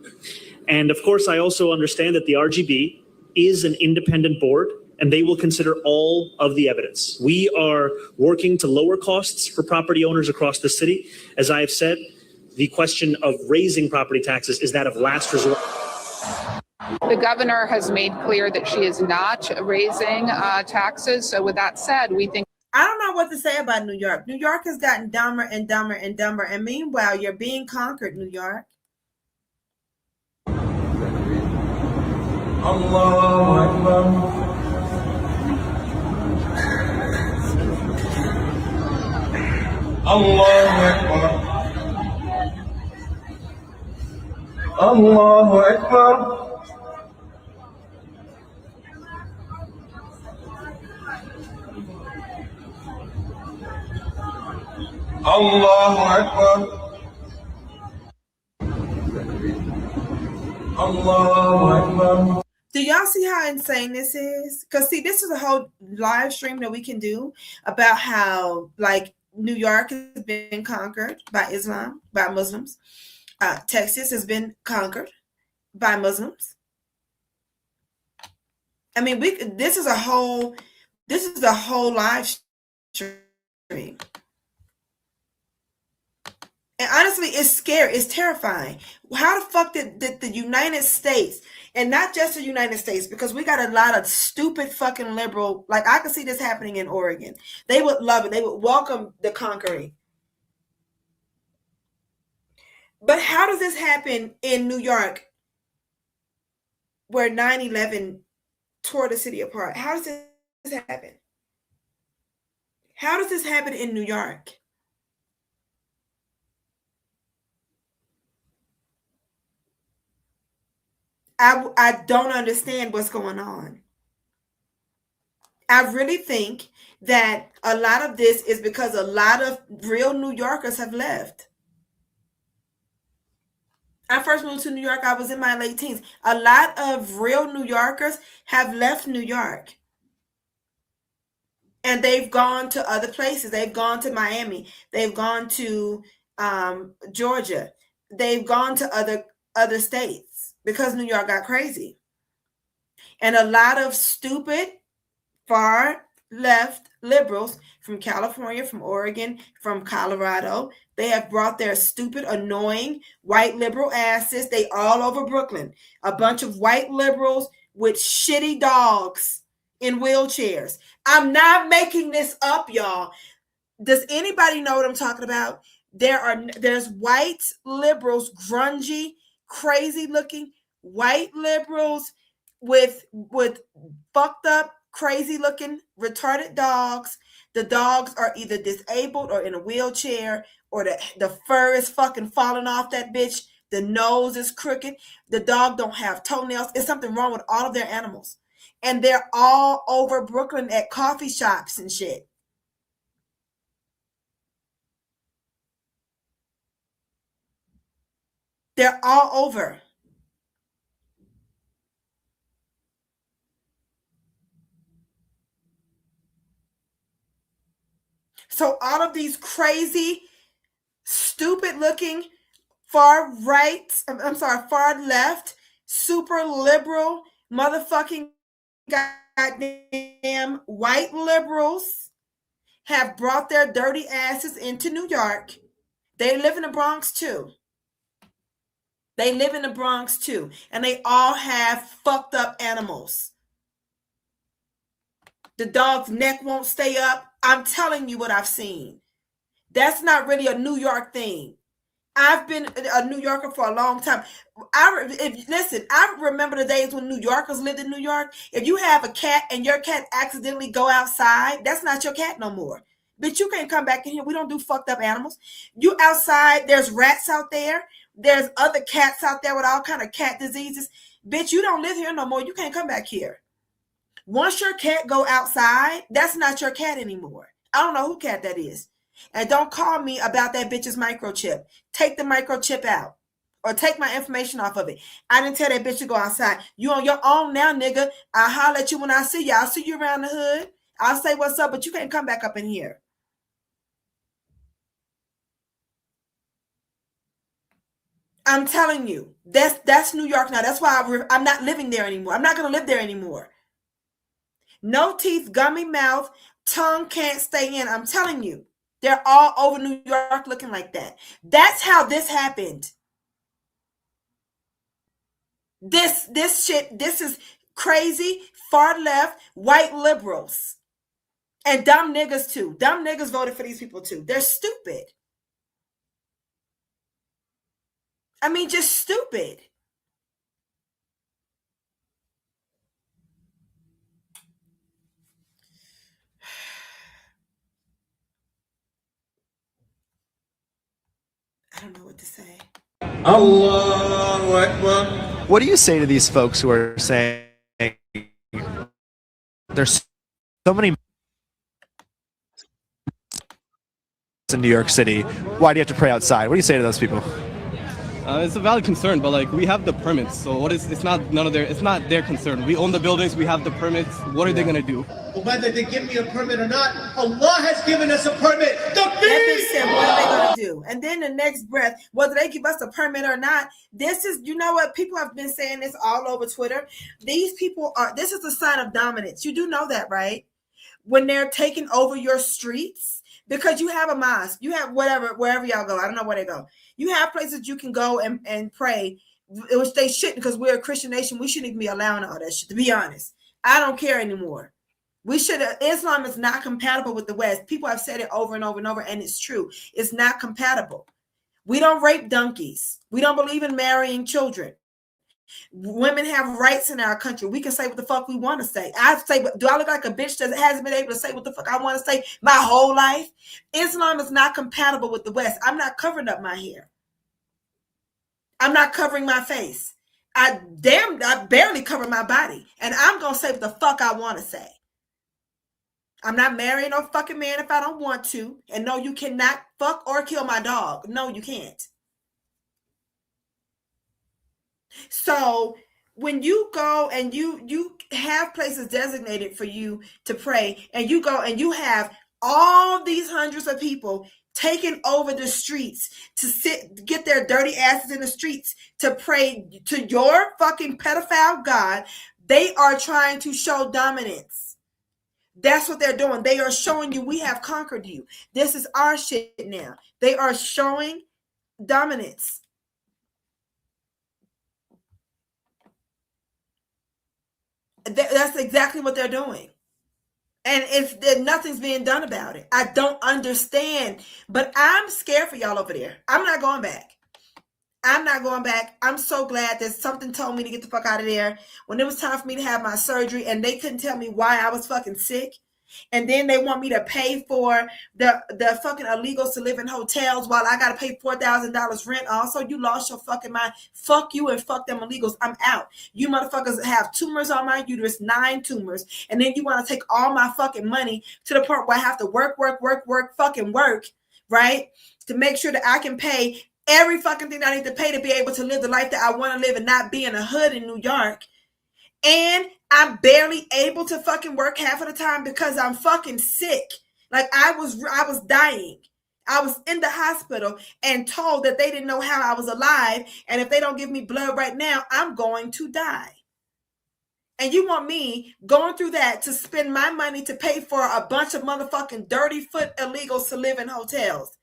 And of course, I also understand that the RGB is an independent board and they will consider all of the evidence. We are working to lower costs for property owners across the city. As I have said, the question of raising property taxes is that of last resort. The governor has made clear that she is not raising taxes. So with that said, we think. I don't know what to say about New York. New York has gotten dumber and dumber and dumber. And meanwhile, you're being conquered, New York. Allahu Akbar. Allahu Akbar. Allahu Akbar. Allahu Akbar. Allahu Akbar. Do y'all see how insane this is? Because see, this is a whole live stream that we can do about how like New York has been conquered by Islam, by Muslims. Texas has been conquered by Muslims. I mean, this is a whole live stream. And honestly, it's scary. It's terrifying. How the fuck did the United States, and not just the United States, because we got a lot of stupid fucking liberal, like I can see this happening in Oregon. They would love it. They would welcome the conquering. But how does this happen in New York where 9/11 tore the city apart? How does this happen? How does this happen in New York? I don't understand what's going on. I really think that a lot of this is because a lot of real New Yorkers have left. I first moved to New York, I was in my late teens. A lot of real New Yorkers have left New York. And they've gone to other places. They've gone to Miami. They've gone to Georgia. They've gone to other states because New York got crazy. And a lot of stupid, far left liberals from California, from Oregon, from Colorado, they have brought their stupid, annoying white liberal asses. They all over Brooklyn. A bunch of white liberals with shitty dogs in wheelchairs. I'm not making this up, y'all. Does anybody know what I'm talking about? There's white liberals, grungy, crazy looking white liberals with fucked up, crazy looking, retarded dogs. The dogs are either disabled or in a wheelchair, or the fur is fucking falling off that bitch. The nose is crooked. The dog don't have toenails. It's something wrong with all of their animals. And they're all over Brooklyn at coffee shops and shit. They're all over. So all of these crazy, stupid looking, far left, super liberal, motherfucking goddamn white liberals have brought their dirty asses into New York. They live in the Bronx too. And they all have fucked up animals. The dog's neck won't stay up. I'm telling you what I've seen. That's not really a New York thing. I've been a New Yorker for a long time. I remember the days when New Yorkers lived in New York. If you have a cat and your cat accidentally go outside, that's not your cat no more. Bitch, you can't come back in here. We don't do fucked up animals. You outside, there's rats out there. There's other cats out there with all kind of cat diseases. Bitch, you don't live here no more. You can't come back here. Once your cat go outside, that's not your cat anymore. I don't know who cat that is. And don't call me about that bitch's microchip. Take the microchip out. Or take my information off of it. I didn't tell that bitch to go outside. You on your own now, nigga. I'll holler at you when I see you. I'll see you around the hood. I'll say what's up, but you can't come back up in here. I'm telling you. That's New York now. That's why I'm not living there anymore. I'm not going to live there anymore. No teeth, gummy mouth, tongue can't stay in. I'm telling you. They're all over New York looking like that. That's how this happened. This is crazy, far left, white liberals. And dumb niggas too. Dumb niggas voted for these people too. They're stupid. I mean, just stupid. I don't know what to say. Allahu Akbar. What do you say to these folks who are saying there's so many in New York City? Why do you have to pray outside? What do you say to those people? It's a valid concern, but like we have the permits, so it's not their concern. We own the buildings, we have the permits. What are they gonna do? Well, whether they give me a permit or not, Allah has given us a permit. That bitch said, what are they gonna do? And then the next breath, whether they give us a permit or not, this is, you know what? People have been saying this all over Twitter. This is a sign of dominance. You do know that, right? When they're taking over your streets. Because you have a mosque, you have wherever y'all go. I don't know where they go. You have places you can go and pray, which they shouldn't, because we're a Christian nation. We shouldn't even be allowing all that shit, to be honest. I don't care anymore. Islam is not compatible with the West. People have said it over and over and over, and it's true. It's not compatible. We don't rape donkeys. We don't believe in marrying children. Women have rights in our country. We can say what the fuck we want to say. Do I look like a bitch that hasn't been able to say what the fuck I want to say my whole life? Islam is not compatible with the West. I'm not covering up my hair. I'm not covering my face. I barely cover my body. And I'm going to say what the fuck I want to say. I'm not marrying no fucking man if I don't want to. And no, you cannot fuck or kill my dog. No, you can't. So when you go and you have places designated for you to pray, and you go and you have all these hundreds of people taking over the streets to get their dirty asses in the streets to pray to your fucking pedophile God, they are trying to show dominance. That's what they're doing. They are showing you, we have conquered you. This is our shit now. They are showing dominance. That's exactly what they're doing. And nothing's being done about it. I don't understand. But I'm scared for y'all over there. I'm not going back. I'm not going back. I'm so glad that something told me to get the fuck out of there when it was time for me to have my surgery, and they couldn't tell me why I was fucking sick. And then they want me to pay for the fucking illegals to live in hotels while I got to pay $4,000 rent. Also, you lost your fucking mind. Fuck you and fuck them illegals. I'm out. You motherfuckers have tumors on my uterus, 9 tumors. And then you want to take all my fucking money to the point where I have to work, right? To make sure that I can pay every fucking thing that I need to pay to be able to live the life that I want to live and not be in a hood in New York. And I'm barely able to fucking work half of the time because I'm fucking sick. Like I was dying. I was in the hospital and told that they didn't know how I was alive. And if they don't give me blood right now, I'm going to die. And you want me going through that to spend my money to pay for a bunch of motherfucking dirty foot illegals to live in hotels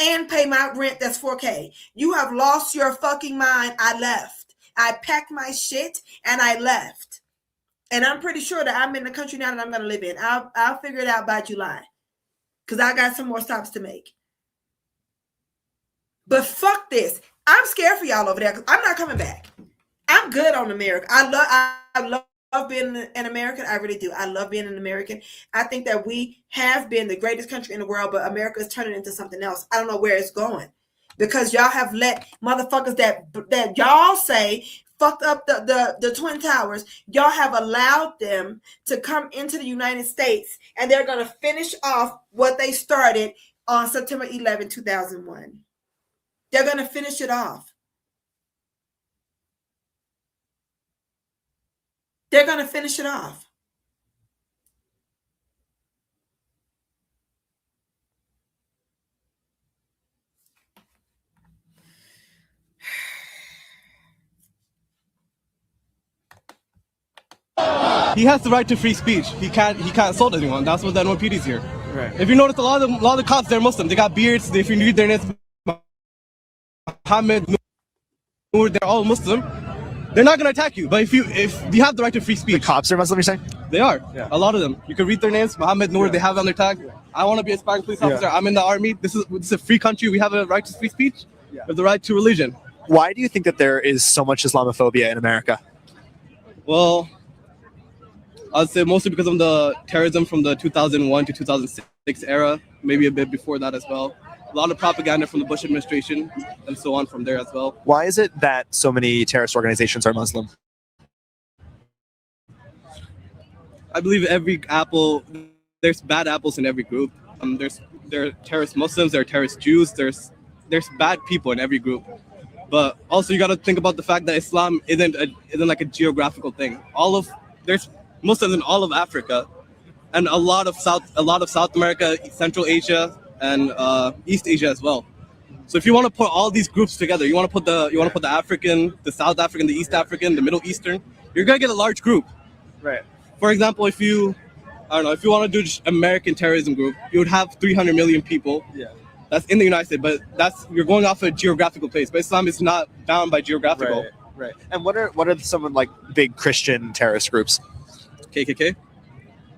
and pay my rent that's $4K. You have lost your fucking mind. I left. I packed my shit and I left. And I'm pretty sure that I'm in the country now that I'm going to live in. I'll figure it out by July because I got some more stops to make. But fuck this. I'm scared for y'all over there because I'm not coming back. I'm good on America. I love being an American. I really do. I love being an American. I think that we have been the greatest country in the world, but America is turning into something else. I don't know where it's going. Because y'all have let motherfuckers that y'all say fucked up the Twin Towers, y'all have allowed them to come into the United States, and they're going to finish off what they started on September 11, 2001. They're going to finish it off. They're going to finish it off. He has the right to free speech. He can't assault anyone. That's what the NYPD is here. Right. If you notice, a lot of the cops, they're Muslim. They got beards. If you read their names, Mohammed, Noor, they're all Muslim. They're not gonna attack you. But if you have the right to free speech, the cops are Muslim. You're saying? They are. Yeah. A lot of them. You can read their names. Mohammed, Noor. Yeah. They have on their tag. Yeah. I want to be an aspiring police officer. Yeah. I'm in the army. This is a free country. We have a right to free speech. Yeah. We have the right to religion. Why do you think that there is so much Islamophobia in America? Well, I'd say mostly because of the terrorism from the 2001 to 2006 era, maybe a bit before that as well. A lot of propaganda from the Bush administration and so on from there as well. Why is it that so many terrorist organizations are Muslim? I believe there's bad apples in every group. There are terrorist Muslims, there are terrorist Jews, there's bad people in every group. But also you got to think about the fact that Islam isn't like a geographical thing. There's Muslims in all of Africa, and a lot of South America, Central Asia, and East Asia as well. So if you want to put all these groups together, you want to put the African, the South African, the East African, the Middle Eastern, you're gonna get a large group. Right. For example, if you want to do just American terrorism group, you would have 300 million people. Yeah. That's in the United States, but you're going off a geographical place. But Islam is not bound by geographical. Right. And what are some like big Christian terrorist groups? KKK?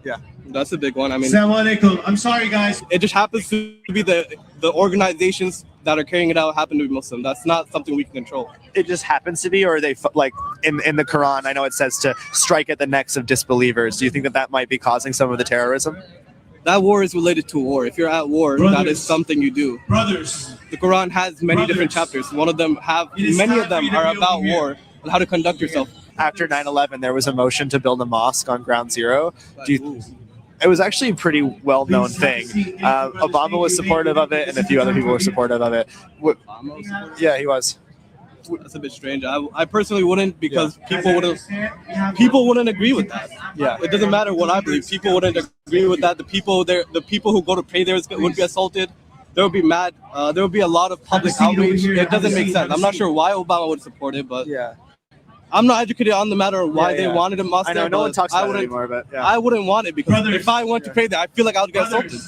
Yeah. That's a big one. I mean, Assalamu alaikum. I'm sorry, guys. It just happens to be the organizations that are carrying it out happen to be Muslim. That's not something we can control. It just happens to be, or are they like in the Quran? I know it says to strike at the necks of disbelievers. Do you think that might be causing some of the terrorism? That war is related to war. If you're at war, that is something you do. Brothers. The Quran has many different chapters. Many of them are about war and how to conduct yourself. After 9/11, there was a motion to build a mosque on Ground Zero. It was actually a pretty well-known thing. Obama was supportive of it, and a few other people were supportive of it. Yeah, he was. That's a bit strange. I personally wouldn't, because people wouldn't agree with that. Yeah. It doesn't matter what I believe. People wouldn't agree with that. The people who go to pray there would be assaulted. There would be mad. There would be a lot of public outrage. It doesn't make sense. I'm not sure why Obama would support it, but yeah. I'm not educated on the matter of why they wanted a mosque. I know there, no one but talks about it anymore, but yeah. I wouldn't want it, because if I went to pray there, I feel like I would get assaulted.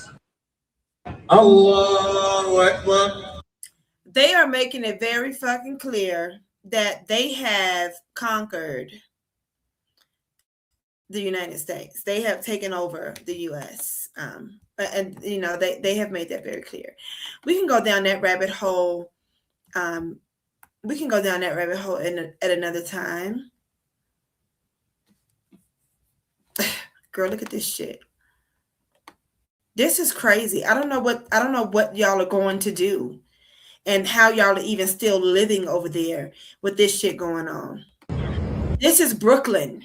Allahu Akbar. They are making it very fucking clear that they have conquered the United States. They have taken over the U.S. And you know, they have made that very clear. We can go down that rabbit hole. We can go down that rabbit hole at another time. Girl, look at this shit. This is crazy. I don't know what y'all are going to do, and how y'all are even still living over there with this shit going on. This is Brooklyn.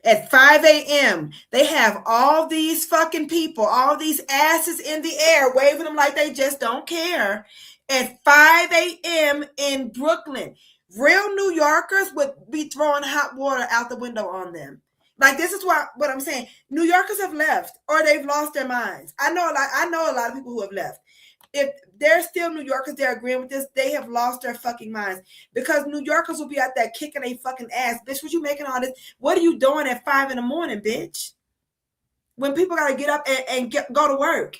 At 5 a.m., they have all these fucking people, all these asses in the air, waving them like they just don't care. At 5 a.m. in Brooklyn, real New Yorkers would be throwing hot water out the window on them. Like, this is what I'm saying. New Yorkers have left, or they've lost their minds. I know a lot of people who have left. If they're still New Yorkers, they're agreeing with this, they have lost their fucking minds, because New Yorkers will be out there kicking their fucking ass. Bitch, what you making all this? What are you doing at 5 a.m, bitch? When people got to get up and go to work.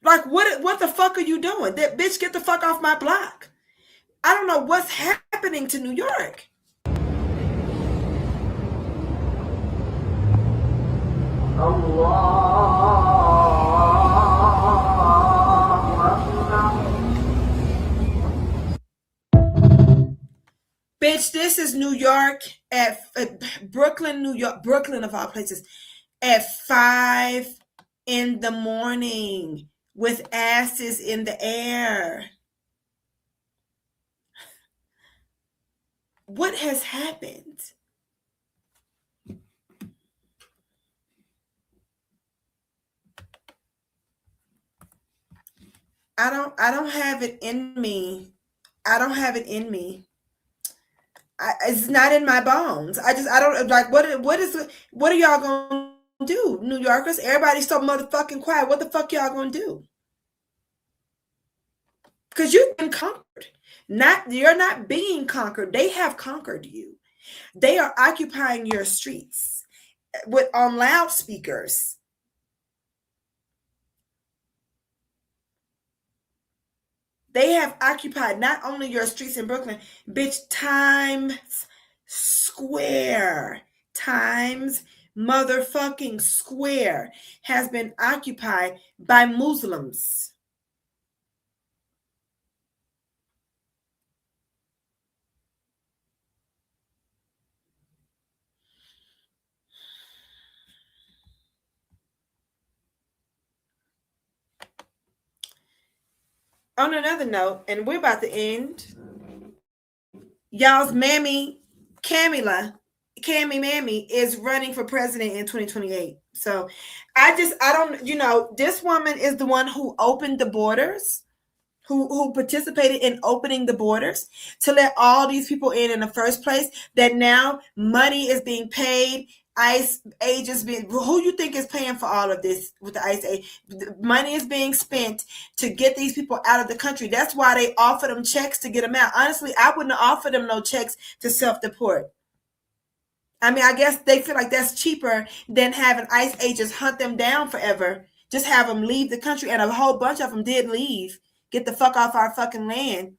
Like, what the fuck are you doing? That bitch, get the fuck off my block. I don't know what's happening to New York. Bitch, this is New York at Brooklyn, New York, Brooklyn of all places, at 5 a.m. with asses in the air. What has happened? I don't have it in me. I don't have it in me. It's not in my bones. I don't like what are y'all gonna do, New Yorkers? Everybody's so motherfucking quiet. What the fuck y'all gonna do? Because you've been conquered. You're not being conquered. They have conquered you. They are occupying your streets on loudspeakers. They have occupied not only your streets in Brooklyn, bitch, Times Square. Times motherfucking Square has been occupied by Muslims. On another note, and we're about to end, y'all's mammy, Cammy Mammy is running for president in 2028. So this woman is the one who opened the borders, who participated in opening the borders to let all these people in the first place, that now money is being paid. ICE agents who you think is paying for all of this with the ICE age? Money is being spent to get these people out of the country. That's why they offer them checks to get them out. Honestly, I wouldn't have offered them no checks to self-deport. I mean, I guess they feel like that's cheaper than having ICE agents hunt them down forever. Just have them leave the country, and a whole bunch of them did leave. Get the fuck off our fucking land.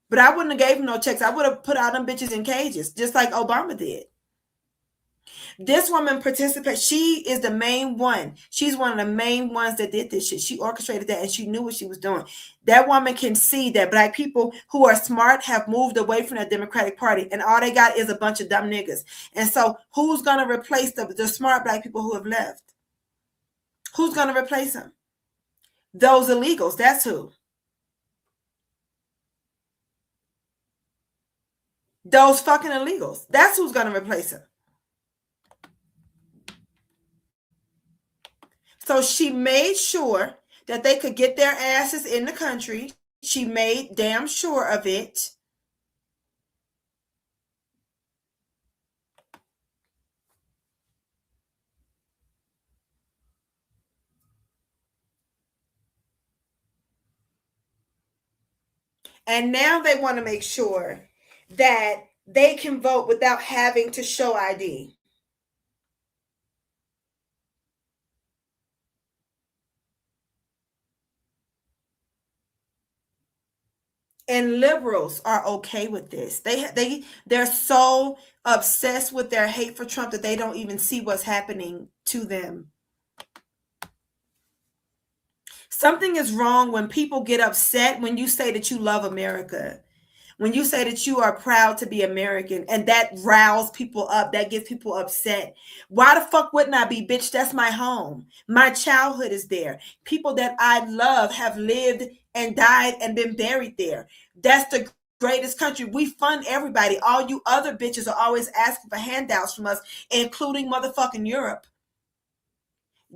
But I wouldn't have gave them no checks. I would have put all them bitches in cages, just like Obama did. This woman participates. She is the main one. She's one of the main ones that did this shit. She orchestrated that, and she knew what she was doing. That woman can see that Black people who are smart have moved away from the Democratic Party, and all they got is a bunch of dumb niggas. And so who's going to replace the smart Black people who have left? Who's going to replace them? Those illegals. That's who. Those fucking illegals. That's who's going to replace them. So she made sure that they could get their asses in the country. She made damn sure of it. And now they want to make sure that they can vote without having to show ID. And liberals are okay with this. They're so obsessed with their hate for Trump that they don't even see what's happening to them. Something is wrong when people get upset when you say that you love America, when you say that you are proud to be American, and that riles people up, that gets people upset. Why the fuck wouldn't I be, bitch? That's my home. My childhood is there. People that I love have lived and died and been buried there. That's the greatest country. We fund everybody. All you other bitches are always asking for handouts from us, including motherfucking Europe.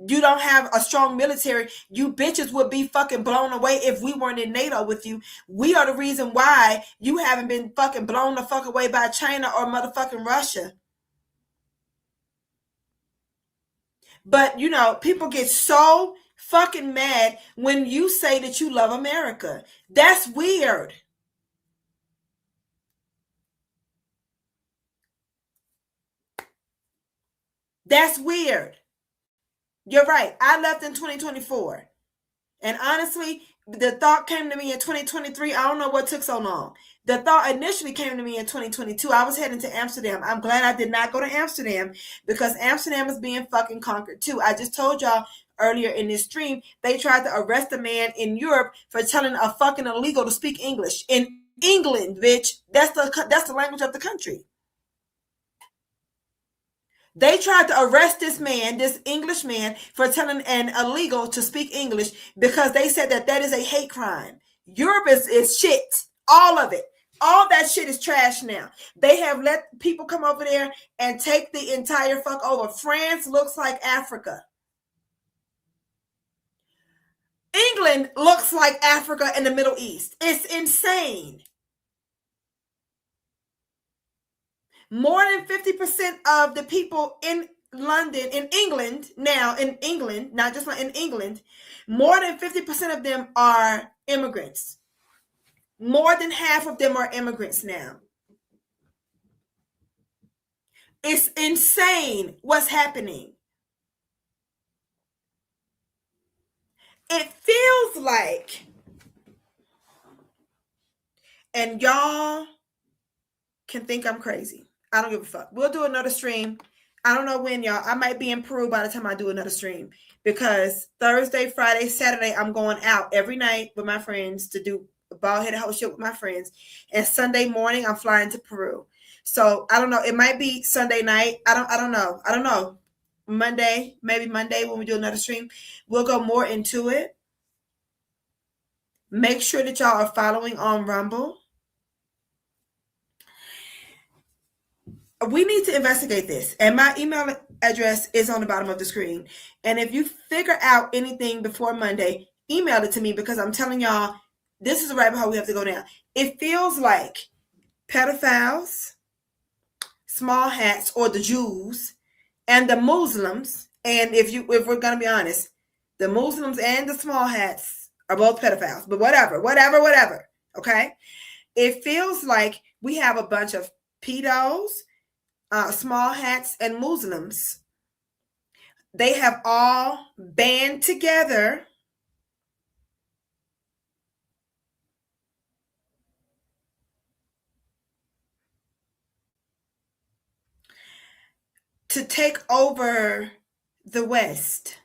You don't have a strong military. You bitches would be fucking blown away if we weren't in NATO with you. We are the reason why you haven't been fucking blown the fuck away by China or motherfucking Russia. But, you know, people get so fucking mad when you say that you love America. That's weird. That's weird. You're right. I left in 2024. And honestly, the thought came to me in 2023. I don't know what took so long. The thought initially came to me in 2022. I was heading to Amsterdam. I'm glad I did not go to Amsterdam because Amsterdam is being fucking conquered too. I just told y'all earlier in this stream, they tried to arrest a man in Europe for telling a fucking illegal to speak English. In England, bitch. That's the language of the country. They tried to arrest this man, this English man, for telling an illegal to speak English because they said that is a hate crime. Europe is shit. All of it. All that shit is trash now. They have let people come over there and take the entire fuck over. France looks like Africa. England looks like Africa in the Middle East. It's insane. More than 50% of the people in London, in England, now in England, not just in England, more than 50% of them are immigrants. More than half of them are immigrants now. It's insane what's happening. It feels like, and y'all can think I'm crazy. I don't give a fuck. We'll do another stream. I don't know when, y'all. I might be in Peru by the time I do another stream because Thursday, Friday, Saturday, I'm going out every night with my friends to do a bald-headed whole shit with my friends. And Sunday morning, I'm flying to Peru. So I don't know. It might be Sunday night. I don't know. I don't know. Monday, maybe Monday when we do another stream. We'll go more into it. Make sure that y'all are following on Rumble. We need to investigate this. And my email address is on the bottom of the screen. And if you figure out anything before Monday, email it to me because I'm telling y'all, this is the rabbit hole we have to go down. It feels like pedophiles, small hats, or the Jews, and the Muslims, and if we're going to be honest, the Muslims and the small hats are both pedophiles. But whatever. Okay? It feels like we have a bunch of pedos, small hats, and Muslims. They have all band together to take over the West.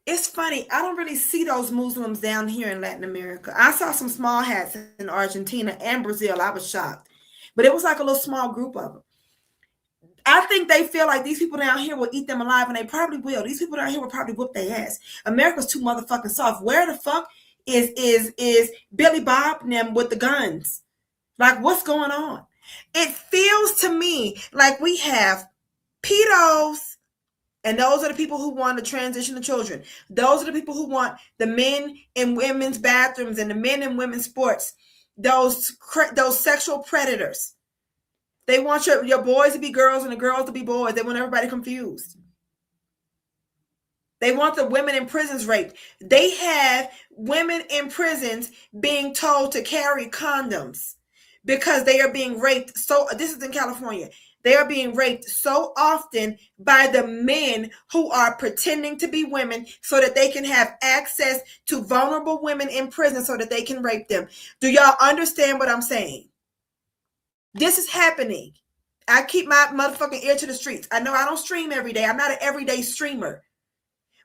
It's funny. I don't really see those Muslims down here in Latin America. I saw some small hats in Argentina and Brazil. I was shocked. But it was like a little small group of them. I think they feel like these people down here will eat them alive, and they probably will. These people down here will probably whoop their ass. America's too motherfucking soft. Where the fuck is Billy Bob and them with the guns? Like, what's going on? It feels to me like we have pedos, And those are the people who want to transition the children. Those are the people who want the men in women's bathrooms and the men in women's sports. Those sexual predators. They want your boys to be girls and the girls to be boys. They want everybody confused. They want the women in prisons raped. They have women in prisons being told to carry condoms because they are being raped. So this is in California. They are being raped so often by the men who are pretending to be women so that they can have access to vulnerable women in prison so that they can rape them. Do y'all understand what I'm saying? This is happening. I keep my motherfucking ear to the streets. I know I don't stream every day. I'm not an everyday streamer.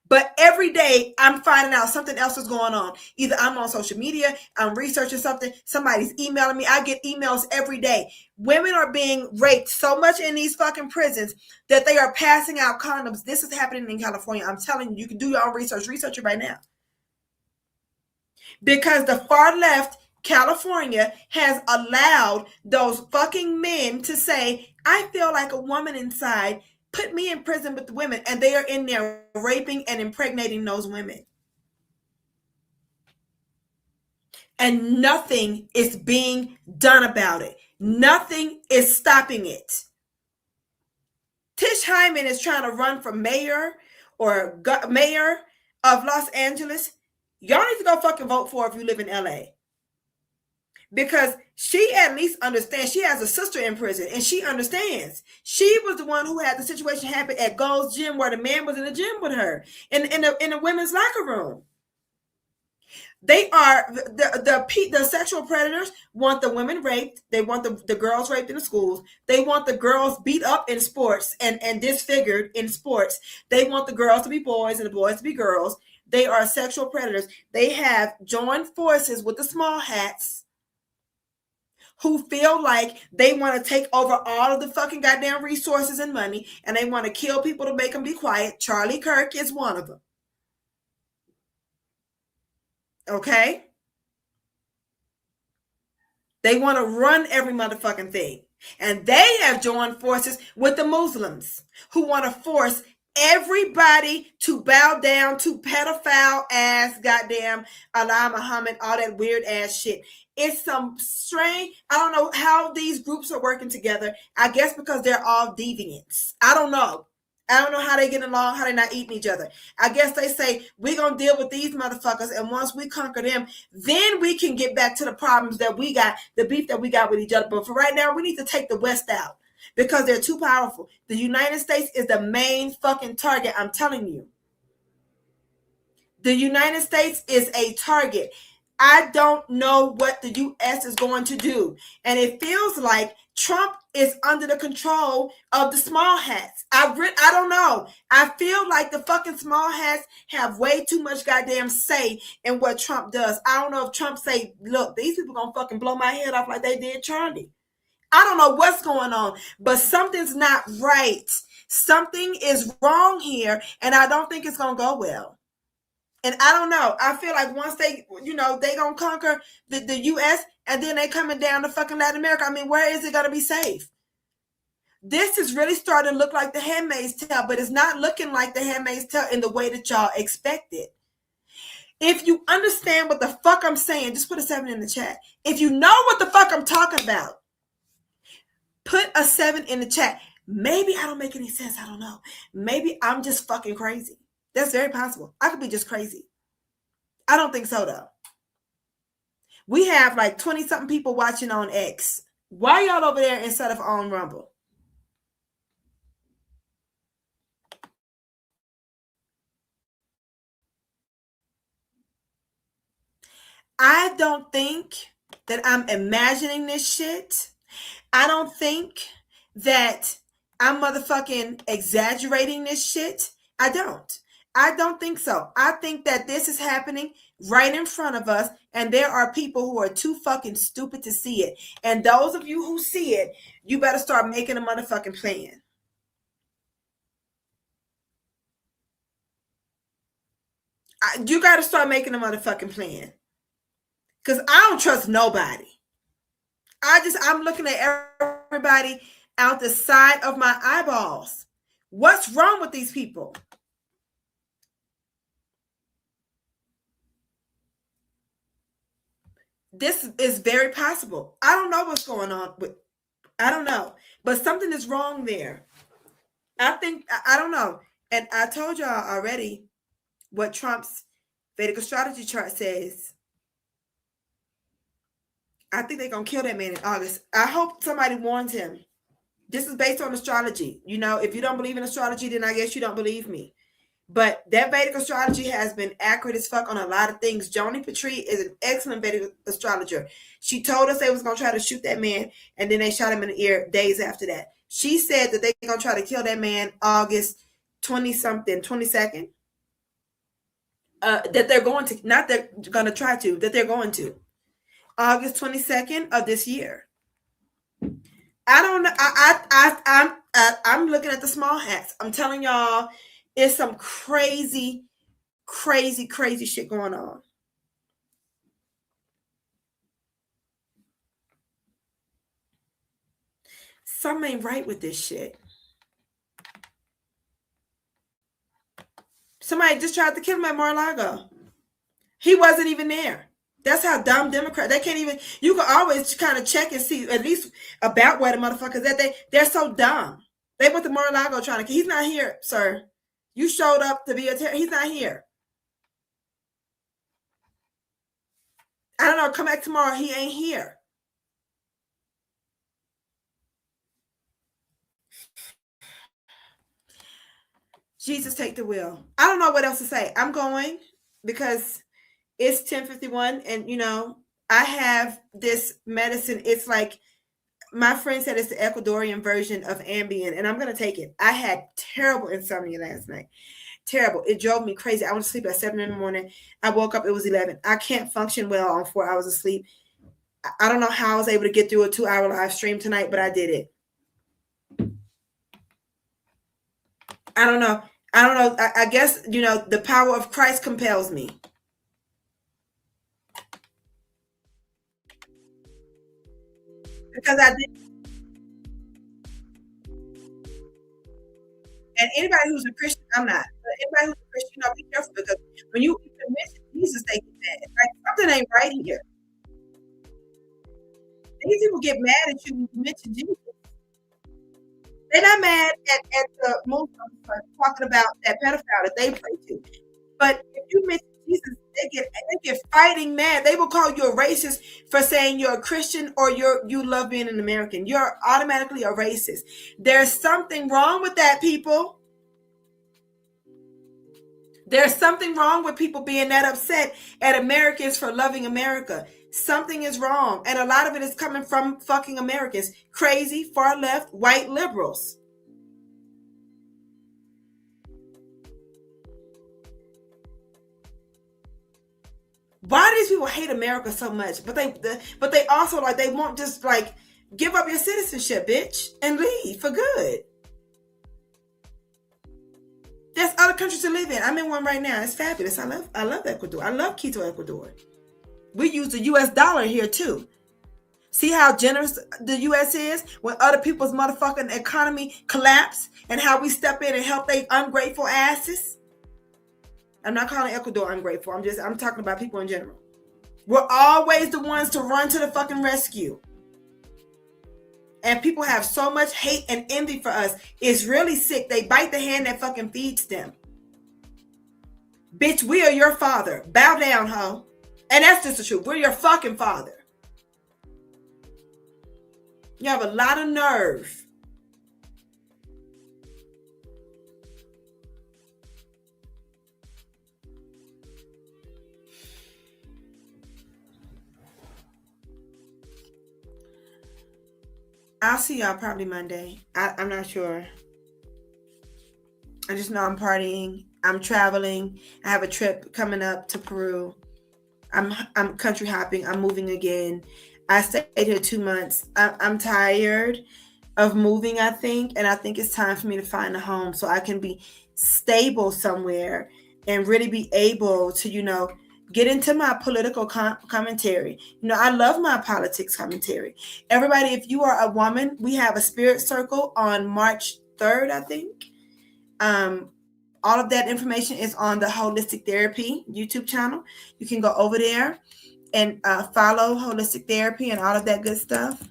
But every day I'm finding out something else is going on. Either I'm on social media, I'm researching something, somebody's emailing me. I get emails every day. Women are being raped so much in these fucking prisons that they are passing out condoms. This is happening in California. I'm telling you, you can do your own research. Research it right now. Because the far left, California, has allowed those fucking men to say, I feel like a woman inside. Put me in prison with the women, and they are in there raping and impregnating those women. And nothing is being done about it. Nothing is stopping it. Tish Hyman is trying to run for mayor of Los Angeles. Y'all need to go fucking vote for her if you live in LA. Because she at least understands. She has a sister in prison and she understands. She was the one who had the situation happen at Gold's Gym where the man was in the gym with her in the women's locker room. They are the sexual predators want the women raped. They want the girls raped in the schools. They want the girls beat up in sports and disfigured in sports. They want the girls to be boys and the boys to be girls. They are sexual predators. They have joined forces with the small hats who feel like they want to take over all of the fucking goddamn resources and money, and they want to kill people to make them be quiet. Charlie Kirk is one of them. Okay? They want to run every motherfucking thing. And they have joined forces with the Muslims who want to force everybody to bow down to pedophile ass goddamn Allah Muhammad, all that weird ass shit. It's some strange, I don't know how these groups are working together. I guess because they're all deviants. I don't know how they get along, how they not eating each other. I guess they say, we're going to deal with these motherfuckers, and once we conquer them, then we can get back to the problems that we got, the beef that we got with each other. But for right now, we need to take the West out because they're too powerful. The United States is the main fucking target, I'm telling you. The United States is a target. I don't know what the U.S. is going to do. And it feels like Trump is under the control of the small hats. I don't know. I feel like the fucking small hats have way too much goddamn say in what Trump does. I don't know if Trump say, look, these people gonna fucking blow my head off like they did Charlie. I don't know what's going on, but something's not right. Something is wrong here, and I don't think it's gonna go well. And I don't know. I feel like once they, they gonna conquer the U.S. and then they coming down to fucking Latin America. I mean, where is it gonna be safe? This is really starting to look like The Handmaid's Tale, but it's not looking like The Handmaid's Tale in the way that y'all expected. If you understand what the fuck I'm saying, just put a 7 in the chat. If you know what the fuck I'm talking about, put a 7 in the chat. Maybe I don't make any sense. I don't know. Maybe I'm just fucking crazy. That's very possible. I could be just crazy. I don't think so, though. We have like 20-something people watching on X. Why y'all over there instead of on Rumble? I don't think that I'm imagining this shit. I don't think that I'm motherfucking exaggerating this shit. I don't think so. I think that this is happening right in front of us, and there are people who are too fucking stupid to see it. And those of you who see it, you better start making a motherfucking plan. You got to start making a motherfucking plan. Because I don't trust nobody. I'm looking at everybody out the side of my eyeballs. What's wrong with these people? This is very possible. I don't know what's going on with, I don't know, but something is wrong there. I don't know. And I told y'all already what Trump's Vedic astrology chart says. I think they're going to kill that man in August. I hope somebody warns him. This is based on astrology. You know, if you don't believe in astrology, then I guess you don't believe me. But that Vedic astrology has been accurate as fuck on a lot of things. Joni Petrie is an excellent Vedic astrologer. She told us they was going to try to shoot that man, and then they shot him in the ear days after that. She said that they're going to try to kill that man August 20-something, 22nd. That they're going to, not they're going to try to, that they're going to. August 22nd of this year. I don't know. I'm looking at the small hats. I'm telling y'all, it's some crazy, crazy, crazy shit going on. Something ain't right with this shit. Somebody just tried to kill him at Mar-a-Lago. He wasn't even there. That's how dumb Democrats, they can't even, you can always kind of check and see at least about where the motherfuckers that they're so dumb. They went to Mar-a-Lago trying to, he's not here, sir. You showed up to be a terrorist. He's not here. I don't know, come back tomorrow. He ain't here. Jesus, take the wheel. I don't know what else to say. I'm going because it's 10:51 and, you know, I have this medicine. It's like, my friend said it's the Ecuadorian version of Ambien, and I'm going to take it. I had terrible insomnia last night. Terrible. It drove me crazy. I went to sleep at 7 in the morning. I woke up, it was 11. I can't function well on 4 hours of sleep. I don't know how I was able to get through a 2-hour live stream tonight, but I did it. I don't know. I guess, you know, the power of Christ compels me. Because I did. And anybody who's a Christian, I'm not. But anybody who's a Christian, you know, be careful, because when you mention Jesus, they get mad. Like, something ain't right here. These people get mad at you when you mention Jesus. They're not mad at the Muslims talking about that pedophile that they pray to. But if you mention Jesus, they get fighting mad. They will call you a racist for saying you're a Christian or you love being an American. You're automatically a racist. There's something wrong with that, people. There's something wrong with people being that upset at Americans for loving America. Something is wrong. And a lot of it is coming from fucking Americans. Crazy, far left, white liberals. Why do these people hate America so much? But they also, like, they won't just, like, give up your citizenship, bitch, and leave for good. There's other countries to live in. I'm in one right now. It's fabulous. I love Ecuador. I love Quito, Ecuador. We use the US dollar here too. See how generous the US is when other people's motherfucking economy collapse, and how we step in and help they ungrateful asses. I'm not calling Ecuador ungrateful. I'm talking about people in general. We're always the ones to run to the fucking rescue. And people have so much hate and envy for us. It's really sick. They bite the hand that fucking feeds them. Bitch, we are your father. Bow down, ho. And that's just the truth. We're your fucking father. You have a lot of nerve. I'll see y'all probably Monday. I'm not sure. I just know I'm partying. I'm traveling. I have a trip coming up to Peru. I'm country hopping. I'm moving again. I stayed here 2 months. I'm tired of moving, I think. And I think it's time for me to find a home so I can be stable somewhere and really be able to, you know, get into my political commentary. You know, I love my politics commentary. Everybody, if you are a woman, we have a spirit circle on March 3rd, I think. All of that information is on the Holistic Therapy YouTube channel. You can go over there and follow Holistic Therapy and all of that good stuff.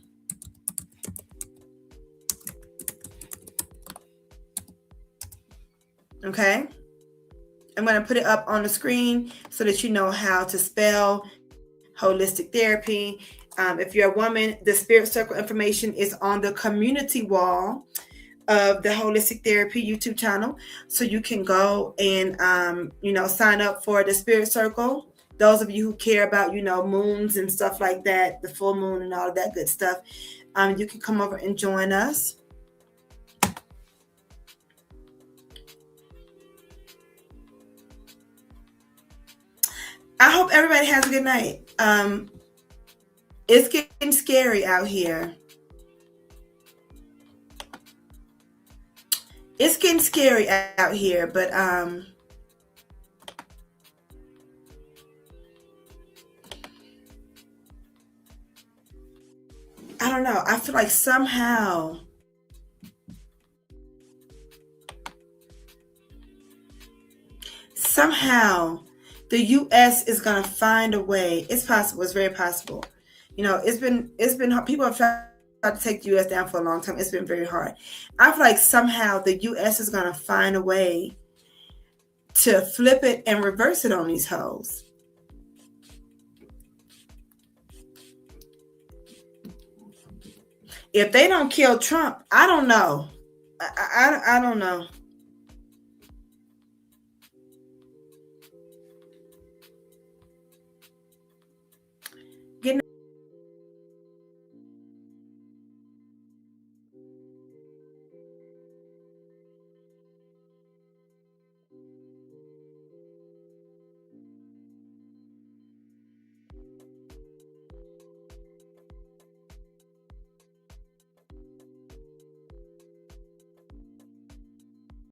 Okay. I'm going to put it up on the screen so that you know how to spell Holistic Therapy. If you're a woman, the Spirit Circle information is on the community wall of the Holistic Therapy YouTube channel. So you can go and, sign up for the Spirit Circle. Those of you who care about, moons and stuff like that, the full moon and all of that good stuff, you can come over and join us. I hope everybody has a good night. It's getting scary out here. It's getting scary out here, but I don't know. I feel like somehow the U.S. is going to find a way. It's possible. It's very possible. It's been people have tried to take the U.S. down for a long time. It's been very hard. I feel like somehow the U.S. is going to find a way to flip it and reverse it on these hoes. If they don't kill Trump, I don't know. I don't know.